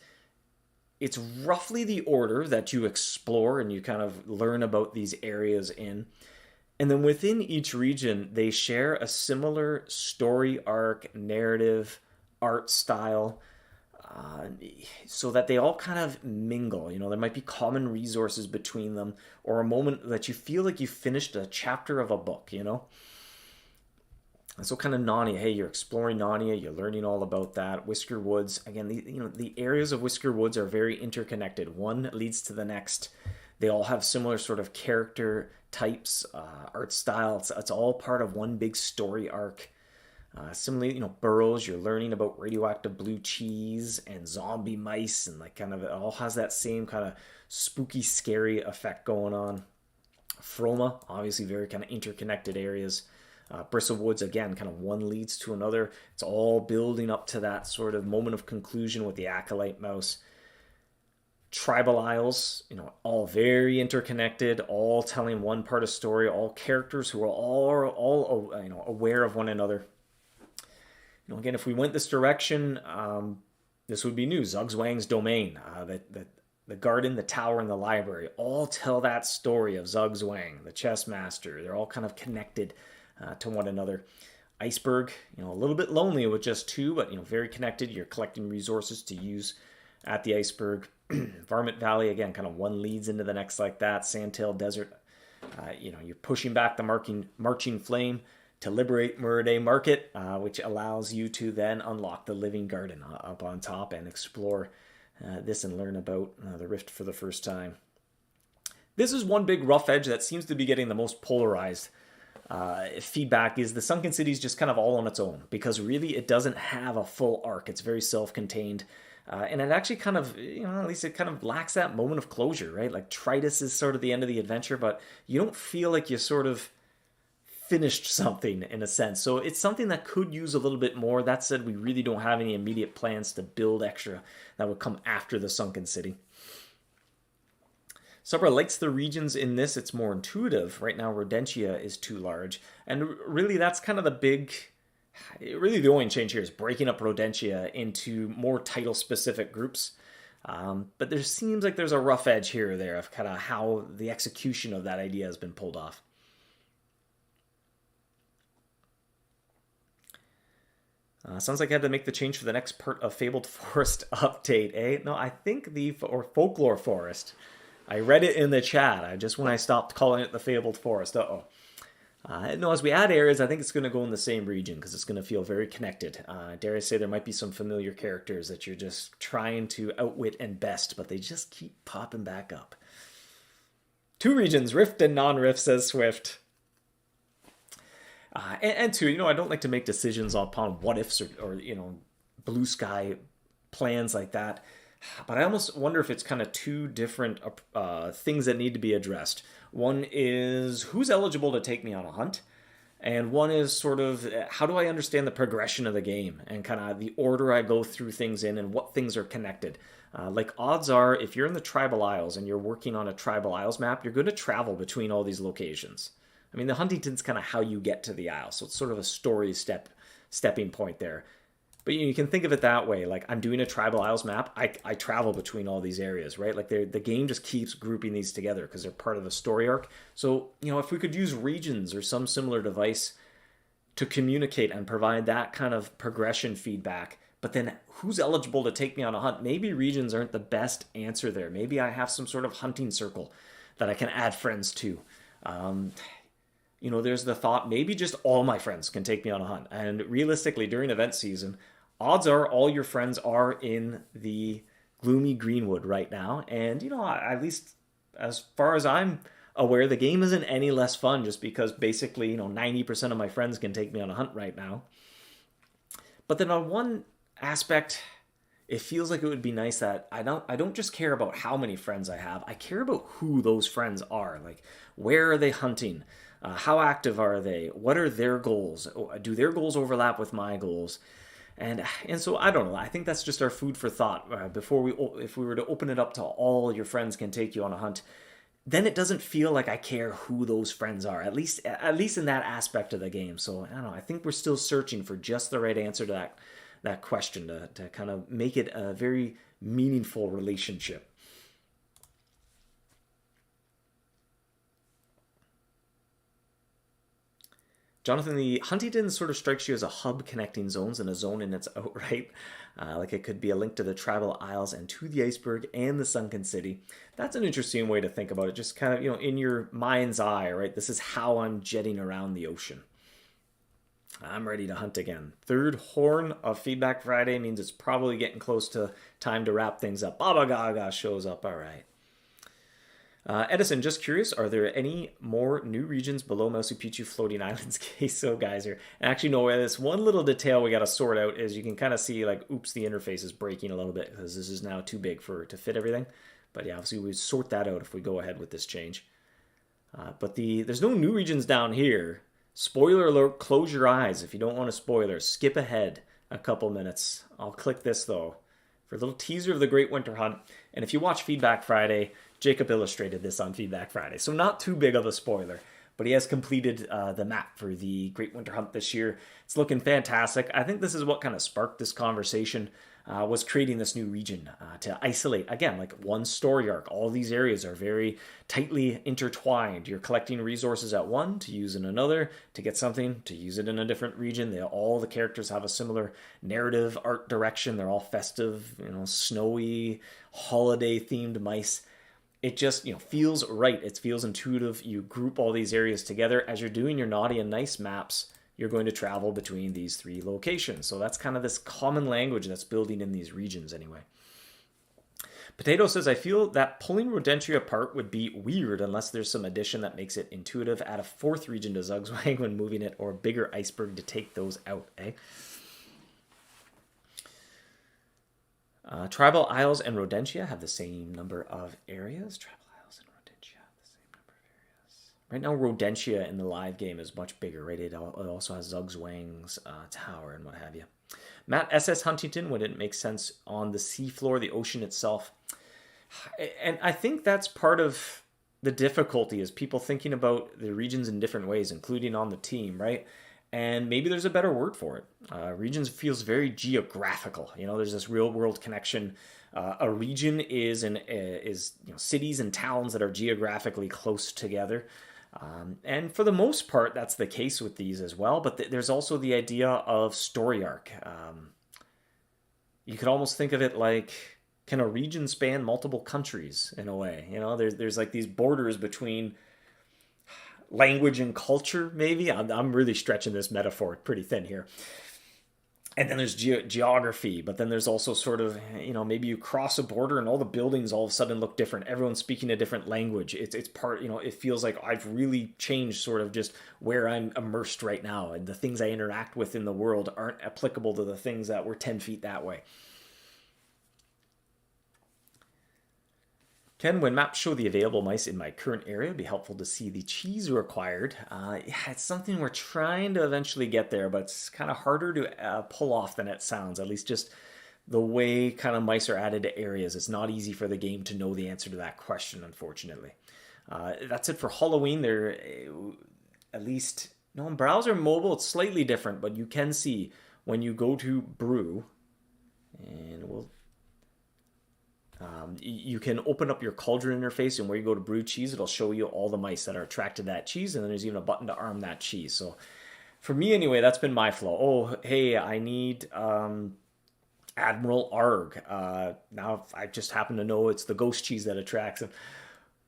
it's roughly the order that you explore and you kind of learn about these areas in. And then within each region, they share a similar story arc, narrative, art style, so that they all kind of mingle. There might be common resources between them, or a moment that you feel like you finished a chapter of a book. And so kind of Narnia, hey, you're exploring Narnia, you're learning all about that. Whisker Woods, again, the areas of Whisker Woods are very interconnected. One leads to the next. They all have similar sort of character types, art style. It's all part of one big story arc. Similarly, Burrows, you're learning about radioactive blue cheese and zombie mice, and like kind of it all has that same kind of spooky, scary effect going on. Froma, obviously very kind of interconnected areas. Bristlewoods, again, kind of one leads to another. It's all building up to that sort of moment of conclusion with the Acolyte mouse. Tribal Isles, all very interconnected, all telling one part of story, all characters who are all aware of one another. Again, if we went this direction, this would be new. Zugzwang's domain, the garden, the tower, and the library all tell that story of Zugzwang, the chess master. They're all kind of connected to one another. Iceberg, a little bit lonely with just two, but very connected. You're collecting resources to use at the iceberg. Varmint Valley, again, kind of one leads into the next like that. Sandtail Desert, you're pushing back the marching flame to liberate Muraday Market, which allows you to then unlock the living garden up on top and explore this and learn about the Rift for the first time. This is one big rough edge that seems to be getting the most polarized feedback, is the Sunken City is just kind of all on its own, because really it doesn't have a full arc. It's very self-contained. And it actually kind of, at least it kind of lacks that moment of closure, right? Like Tritus is sort of the end of the adventure, but you don't feel like you sort of finished something in a sense. So it's something that could use a little bit more. That said, we really don't have any immediate plans to build extra that would come after the Sunken City. Subra likes the regions in this. It's more intuitive. Right now, Rodentia is too large. And really, that's kind of really the only change here is breaking up Rodentia into more title-specific groups. But there seems like there's a rough edge here or there of kind of how the execution of that idea has been pulled off. Sounds like I had to make the change for the next part of Fabled Forest update, eh? No, I think or Folklore Forest. I read it in the chat. When I stopped calling it the Fabled Forest. No, as we add areas, I think it's going to go in the same region because it's going to feel very connected. Dare I say there might be some familiar characters that you're just trying to outwit and best, but they just keep popping back up. 2 regions, Rift and non-Rift, says Swift. And 2, I don't like to make decisions upon what ifs or blue sky plans like that. But I almost wonder if it's kind of 2 different things that need to be addressed. One is who's eligible to take me on a hunt, and one is sort of how do I understand the progression of the game and kind of the order I go through things in and what things are connected. Like odds are, if you're in the Tribal Isles and you're working on a Tribal Isles map, you're going to travel between all these locations. I mean, the Huntington's kind of how you get to the Isle, so it's sort of a story stepping point there. But you can think of it that way. Like, I'm doing a Tribal Isles map. I travel between all these areas, right? Like, the game just keeps grouping these together because they're part of a story arc. So, if we could use regions or some similar device to communicate and provide that kind of progression feedback, but then who's eligible to take me on a hunt? Maybe regions aren't the best answer there. Maybe I have some sort of hunting circle that I can add friends to. There's the thought, maybe just all my friends can take me on a hunt. And realistically, during event season, odds are all your friends are in the gloomy Greenwood right now. And, at least as far as I'm aware the game isn't any less fun just because basically, 90% of my friends can take me on a hunt right now. But then on one aspect, it feels like it would be nice that I don't just care about how many friends I have. I care about who those friends are. Like, where are they hunting? How active are they? What are their goals? Do their goals overlap with my goals? And so I don't know. I think that's just our food for thought. If we were to open it up to all your friends can take you on a hunt, then it doesn't feel like I care who those friends are. At least in that aspect of the game. So I don't know. I think we're still searching for just the right answer to that question to kind of make it a very meaningful relationship. Jonathan, the Huntington sort of strikes you as a hub connecting zones and a zone in its outright. Like it could be a link to the tribal isles and to the iceberg and the sunken city. That's an interesting way to think about it. Just kind of, in your mind's eye, right? This is how I'm jetting around the ocean. I'm ready to hunt again. Third horn of Feedback Friday means it's probably getting close to time to wrap things up. Baba Gaga shows up. All right. Edison, just curious, are there any more new regions below Machu Picchu floating islands? Queso geyser. And actually, no, this one little detail we got to sort out is you can kind of see like, oops, the interface is breaking a little bit because this is now too big to fit everything. But yeah, obviously we sort that out if we go ahead with this change. But there's no new regions down here. Spoiler alert, close your eyes if you don't want a spoiler. Skip ahead a couple minutes. I'll click this though for a little teaser of the Great Winter Hunt. And if you watch Feedback Friday, Jacob illustrated this on Feedback Friday, so not too big of a spoiler. But he has completed the map for the Great Winter Hunt this year. It's looking fantastic. I think this is what kind of sparked this conversation, was creating this new region to isolate, again, like one story arc. All these areas are very tightly intertwined. You're collecting resources at one to use in another, to get something, to use it in a different region. All the characters have a similar narrative, art direction. They're all festive, snowy, holiday-themed mice. It just feels right. It feels intuitive. You group all these areas together. As you're doing your naughty and nice maps, you're going to travel between these three locations. So that's kind of this common language that's building in these regions anyway. Potato says, I feel that pulling Rodentia apart would be weird unless there's some addition that makes it intuitive. Add a fourth region to Zugzwang when moving it, or a bigger iceberg to take those out, eh? Tribal Isles and Rodentia have the same number of areas. Tribal Isles and Rodentia have the same number of areas. Right now, Rodentia in the live game is much bigger, right? It also has Zugzwang's tower and what have you. Matt SS Huntington, would it make sense on the seafloor, the ocean itself? And I think that's part of the difficulty is people thinking about the regions in different ways, including on the team, right? And maybe there's a better word for it. Regions feels very geographical. There's this real world connection. A region is cities and towns that are geographically close together. And for the most part, that's the case with these as well. But there's also the idea of story arc. You could almost think of it like, can a region span multiple countries in a way? There's like these borders between language and culture, maybe. I'm really stretching this metaphor pretty thin here. And then there's geography, but then there's also sort of, maybe you cross a border and all the buildings all of a sudden look different. Everyone's speaking a different language. It's part, it feels like I've really changed sort of just where I'm immersed right now. And the things I interact with in the world aren't applicable to the things that were 10 feet that way. Ken, when maps show the available mice in my current area, it'd be helpful to see the cheese required. Yeah, it's something we're trying to eventually get there, but it's kind of harder to pull off than it sounds. At least just the way kind of mice are added to areas. It's not easy for the game to know the answer to that question, unfortunately. That's it for Halloween. There, at least, no, in browser mobile, it's slightly different, but you can see when you go to brew, and you can open up your cauldron interface, and where you go to brew cheese, it'll show you all the mice that are attracted to that cheese, and then there's even a button to arm that cheese. So for me anyway, that's been my flow. Oh, hey, I need Admiral Arg. Now I just happen to know it's the ghost cheese that attracts him.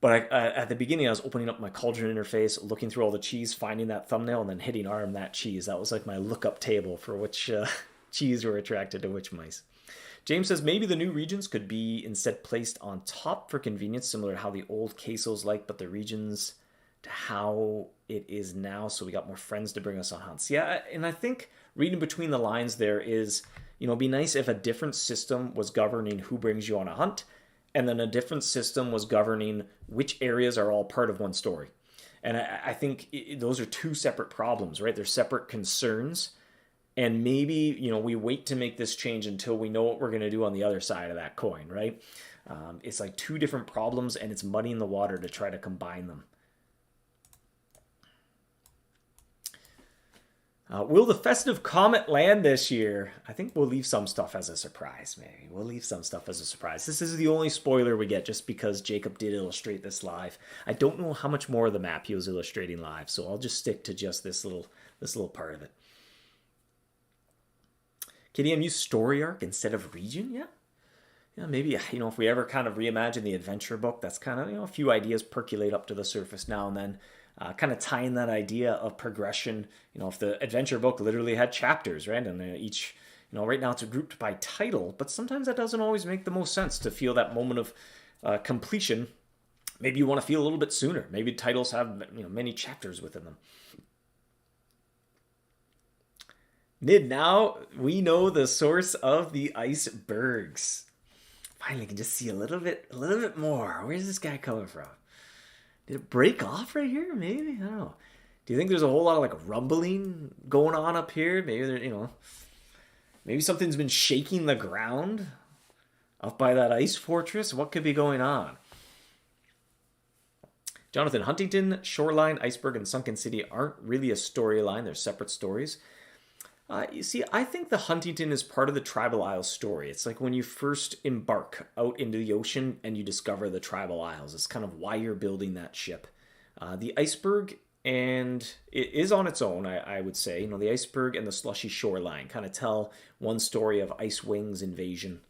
But at the beginning, I was opening up my cauldron interface, looking through all the cheese, finding that thumbnail, and then hitting arm that cheese. That was like my lookup table for which cheese were attracted to which mice. James says maybe the new regions could be instead placed on top for convenience, similar to how the old queso's like, but the regions to how it is now, so we got more friends to bring us on hunts. Yeah, and I think reading between the lines there is, it'd be nice if a different system was governing who brings you on a hunt, and then a different system was governing which areas are all part of one story. And I think those are two separate problems, right? They're separate concerns. And maybe, we wait to make this change until we know what we're going to do on the other side of that coin, right? It's like two different problems, and it's muddying the water to try to combine them. Will the festive comet land this year? I think we'll leave some stuff as a surprise, maybe. We'll leave some stuff as a surprise. This is the only spoiler we get just because Jacob did illustrate this live. I don't know how much more of the map he was illustrating live, so I'll just stick to just this little part of it. KDM use story arc instead of region? Yeah, maybe, if we ever kind of reimagine the adventure book, that's kind of, a few ideas percolate up to the surface now and then. Kind of tying that idea of progression, if the adventure book literally had chapters, right? And each, right now it's grouped by title, but sometimes that doesn't always make the most sense to feel that moment of completion. Maybe you want to feel a little bit sooner. Maybe titles have, many chapters within them. Mid, now we know the source of the icebergs. Finally can just see a little bit more. Where's this guy coming from? Did it break off right here? Maybe? I don't know. Do you think there's a whole lot of rumbling going on up here? Maybe there, maybe something's been shaking the ground up by that ice fortress. What could be going on? Jonathan, Huntington, Shoreline, Iceberg, and Sunken City aren't really a storyline. They're separate stories. You see, I think the Huntington is part of the Tribal Isles story. It's like when you first embark out into the ocean and you discover the Tribal Isles. It's kind of why you're building that ship. The Iceberg, and it is on its own, I would say. The Iceberg and the Slushy Shoreline kind of tell one story of Ice Wings invasion.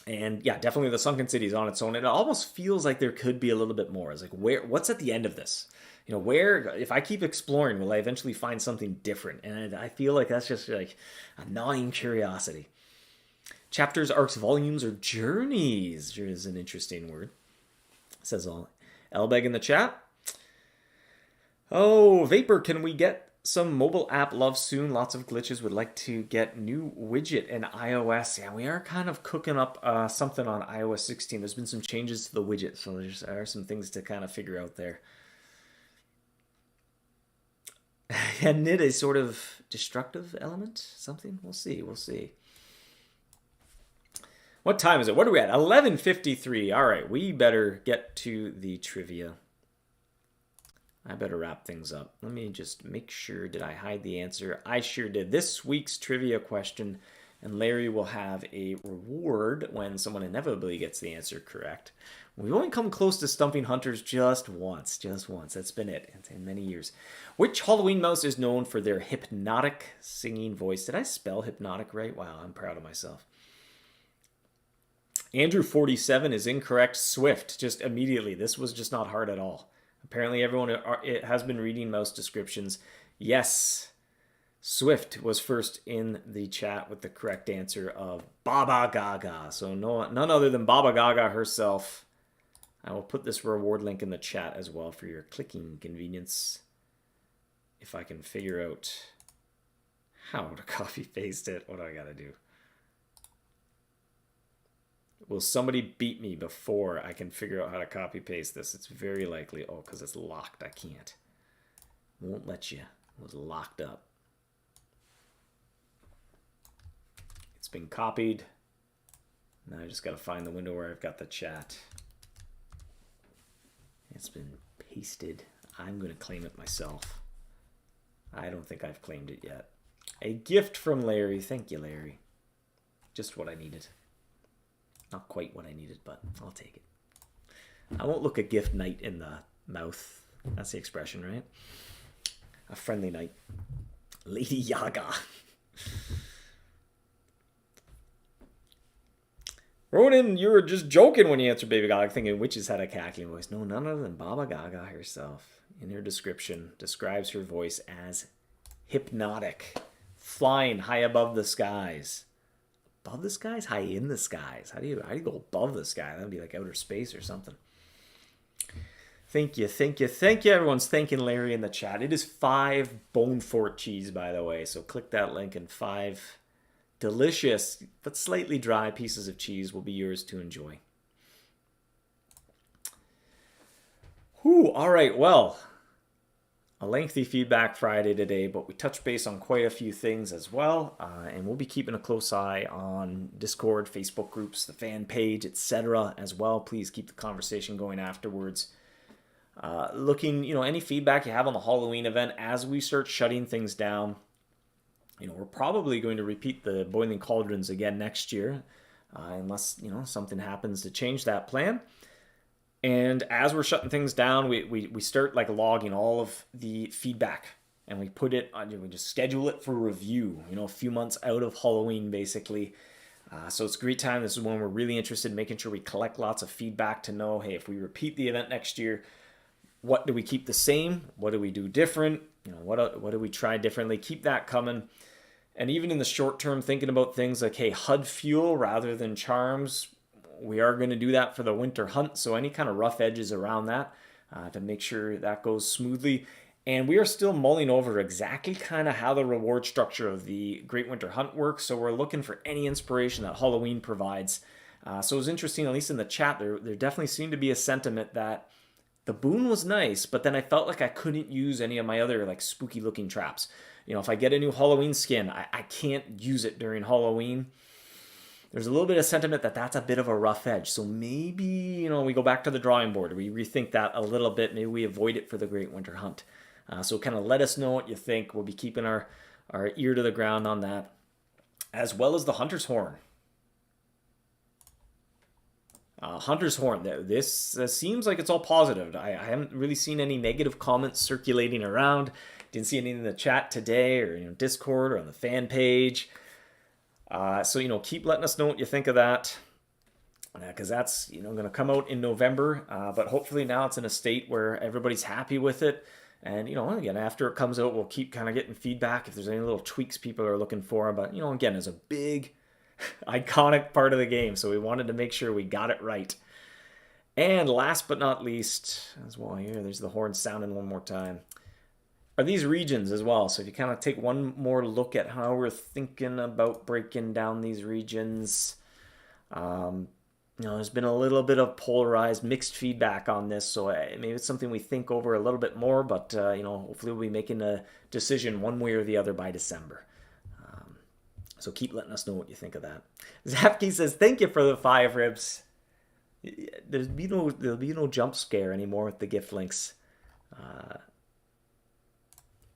And yeah, definitely the Sunken City is on its own. And it almost feels like there could be a little bit more. It's like, what's at the end of this? Where, if I keep exploring, will I eventually find something different? And I feel like that's just like a gnawing curiosity. Chapters, arcs, volumes, or journeys is an interesting word. It says all. Elbeg in the chat. Oh, Vapor, can we get some mobile app love soon? Lots of glitches. Would like to get new widget in iOS. Yeah, we are kind of cooking up something on iOS 16. There's been some changes to the widget, so there are some things to kind of figure out there. And knit a sort of destructive element, something. We'll see. What time is it? What are we at? 11:53. All right, we better get to the trivia. I better wrap things up. Let me just make sure. Did I hide the answer? I sure did. This week's trivia question, and Larry will have a reward when someone inevitably gets the answer correct. We've only come close to stumping hunters just once. That's been it in many years. Which Halloween mouse is known for their hypnotic singing voice? Did I spell hypnotic right? Wow, I'm proud of myself. Andrew 47 is incorrect. Swift, just immediately. This was just not hard at all. Apparently everyone has been reading mouse descriptions. Yes, Swift was first in the chat with the correct answer of Baba Gaga. So none other than Baba Gaga herself. I will put this reward link in the chat as well for your clicking convenience. If I can figure out how to copy paste it, what do I gotta do? Will somebody beat me before I can figure out how to copy paste this? It's very likely. Oh, because it's locked. I can't. Won't let you. It was locked up. It's been copied. Now I just got to find the window where I've got the chat. It's been pasted. I'm going to claim it myself. I don't think I've claimed it yet. A gift from Larry. Thank you, Larry. Just what I needed. Not quite what I needed, but I'll take it. I won't look a gift knight in the mouth. That's the expression, right? A friendly knight. Lady Yaga. Ronan, you were just joking when you answered Baby Gaga, thinking witches had a cackling voice. No, none other than Baba Gaga herself. In her description, describes her voice as hypnotic, flying high above the skies, Above the skies? High in the skies. How do you go above the sky? That'd be like outer space or something. Thank you, thank you, thank you. Everyone's thanking Larry in the chat. It is 5 Bone Fort cheese, by the way. So click that link, and 5 delicious but slightly dry pieces of cheese will be yours to enjoy. Whew, all right, well, a lengthy Feedback Friday today, but we touched base on quite a few things as well, and we'll be keeping a close eye on Discord, Facebook groups, the fan page, etc. as well. Please keep the conversation going afterwards. Looking, any feedback you have on the Halloween event as we start shutting things down. We're probably going to repeat the Boiling Cauldrons again next year, unless, something happens to change that plan. And as we're shutting things down, we start like logging all of the feedback, and we put it on, we just schedule it for review, a few months out of Halloween, basically. So it's a great time. This is when we're really interested in making sure we collect lots of feedback to know, hey, if we repeat the event next year, what do we keep the same? What do we do different? What do we try differently? Keep that coming. And even in the short term, thinking about things like, hey, HUD fuel rather than charms. We are going to do that for the winter hunt. So any kind of rough edges around that to make sure that goes smoothly. And we are still mulling over exactly kind of how the reward structure of the Great Winter Hunt works. So we're looking for any inspiration that Halloween provides. So it was interesting, at least in the chat, there definitely seemed to be a sentiment that the boon was nice, but then I felt like I couldn't use any of my other like spooky looking traps. If I get a new Halloween skin, I can't use it during Halloween. There's a little bit of sentiment that that's a bit of a rough edge. So maybe, we go back to the drawing board. We rethink that a little bit. Maybe we avoid it for the Great Winter Hunt. So kind of let us know what you think. We'll be keeping our ear to the ground on that, as well as the Hunter's Horn. Hunter's Horn, this seems like it's all positive. I haven't really seen any negative comments circulating around. Didn't see any in the chat today or Discord or on the fan page. So, keep letting us know what you think of that, because that's, going to come out in November. But hopefully now it's in a state where everybody's happy with it. And, again, after it comes out, we'll keep kind of getting feedback if there's any little tweaks people are looking for. But, again, it's a big, iconic part of the game. So we wanted to make sure we got it right. And last but not least, as well, here, there's the horn sounding one more time, are these regions as well. So if you kind of take one more look at how we're thinking about breaking down these regions, there's been a little bit of polarized, mixed feedback on this. So maybe it's something we think over a little bit more, but, hopefully we'll be making a decision one way or the other by December. So keep letting us know what you think of that. Zapke says, thank you for the 5 ribs. There'll be no jump scare anymore with the gift links.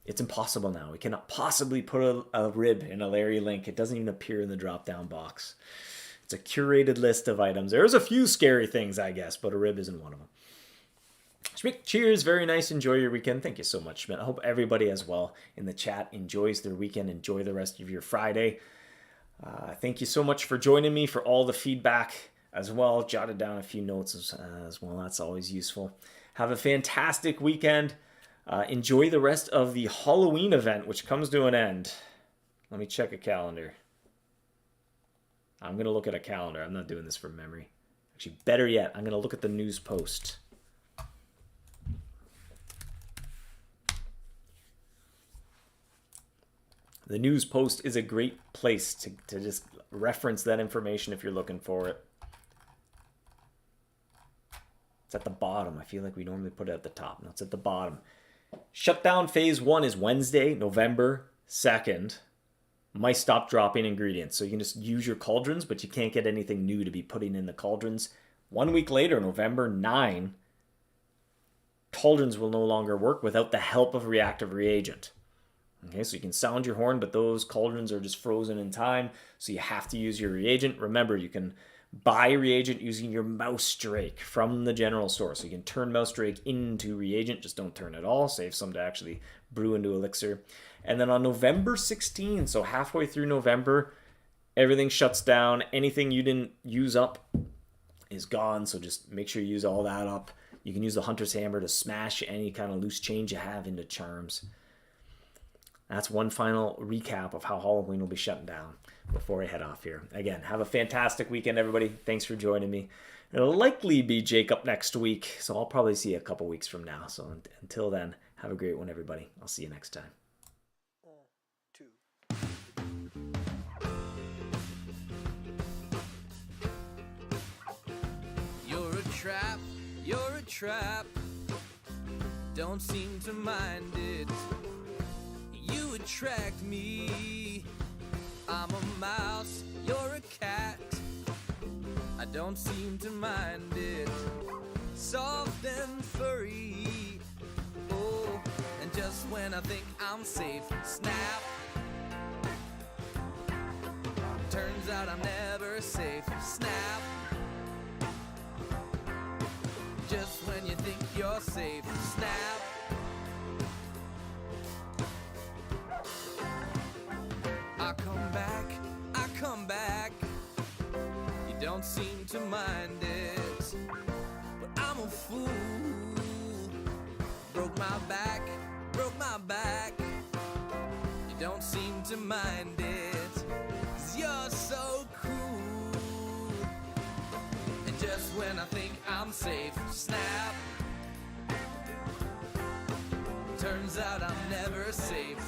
It's impossible now. We cannot possibly put a rib in a Larry link. It doesn't even appear in the drop-down box. It's a curated list of items. There's a few scary things, I guess, but a rib isn't one of them. Schmidt, cheers. Very nice. Enjoy your weekend. Thank you so much, Schmidt. I hope everybody as well in the chat enjoys their weekend. Enjoy the rest of your Friday. Thank you so much for joining me, for all the feedback as well. Jotted down a few notes as well. That's always useful. Have a fantastic weekend. Enjoy the rest of the Halloween event, which comes to an end. Let me check a calendar. I'm going to look at a calendar. I'm not doing this from memory. Actually, better yet, I'm going to look at the news post. The news post is a great place to just reference that information if you're looking for it. It's at the bottom. I feel like we normally put it at the top. No, it's at the bottom. Shutdown phase 1 is Wednesday, November 2nd. Mice stop dropping ingredients. So you can just use your cauldrons, but you can't get anything new to be putting in the cauldrons. 1 week later, November 9, cauldrons will no longer work without the help of reactive reagent. Okay, so you can sound your horn, but those cauldrons are just frozen in time, so you have to use your reagent. Remember, you can buy reagent using your mouse drake from the general store. So you can turn mouse drake into reagent, just don't turn it all. Save some to actually brew into elixir. And then on November 16, so halfway through November, everything shuts down. Anything you didn't use up is gone, so just make sure you use all that up. You can use the Hunter's Hammer to smash any kind of loose change you have into charms. That's one final recap of how Halloween will be shutting down before I head off here. Again, have a fantastic weekend, everybody. Thanks for joining me. It'll likely be Jacob next week, so I'll probably see you a couple weeks from now. So until then, have a great one, everybody. I'll see you next time. 1, 2. You're a trap. Don't seem to mind it. You attract me. I'm a mouse, you're a cat. I don't seem to mind it. Soft and furry. Oh, and just when I think I'm safe, snap. Turns out I'm never safe, snap. Just when you think you're safe, snap. I come back. You don't seem to mind it, but I'm a fool. Broke my back. You don't seem to mind it, 'cause you're so cool. And just when I think I'm safe, snap. Turns out I'm never safe,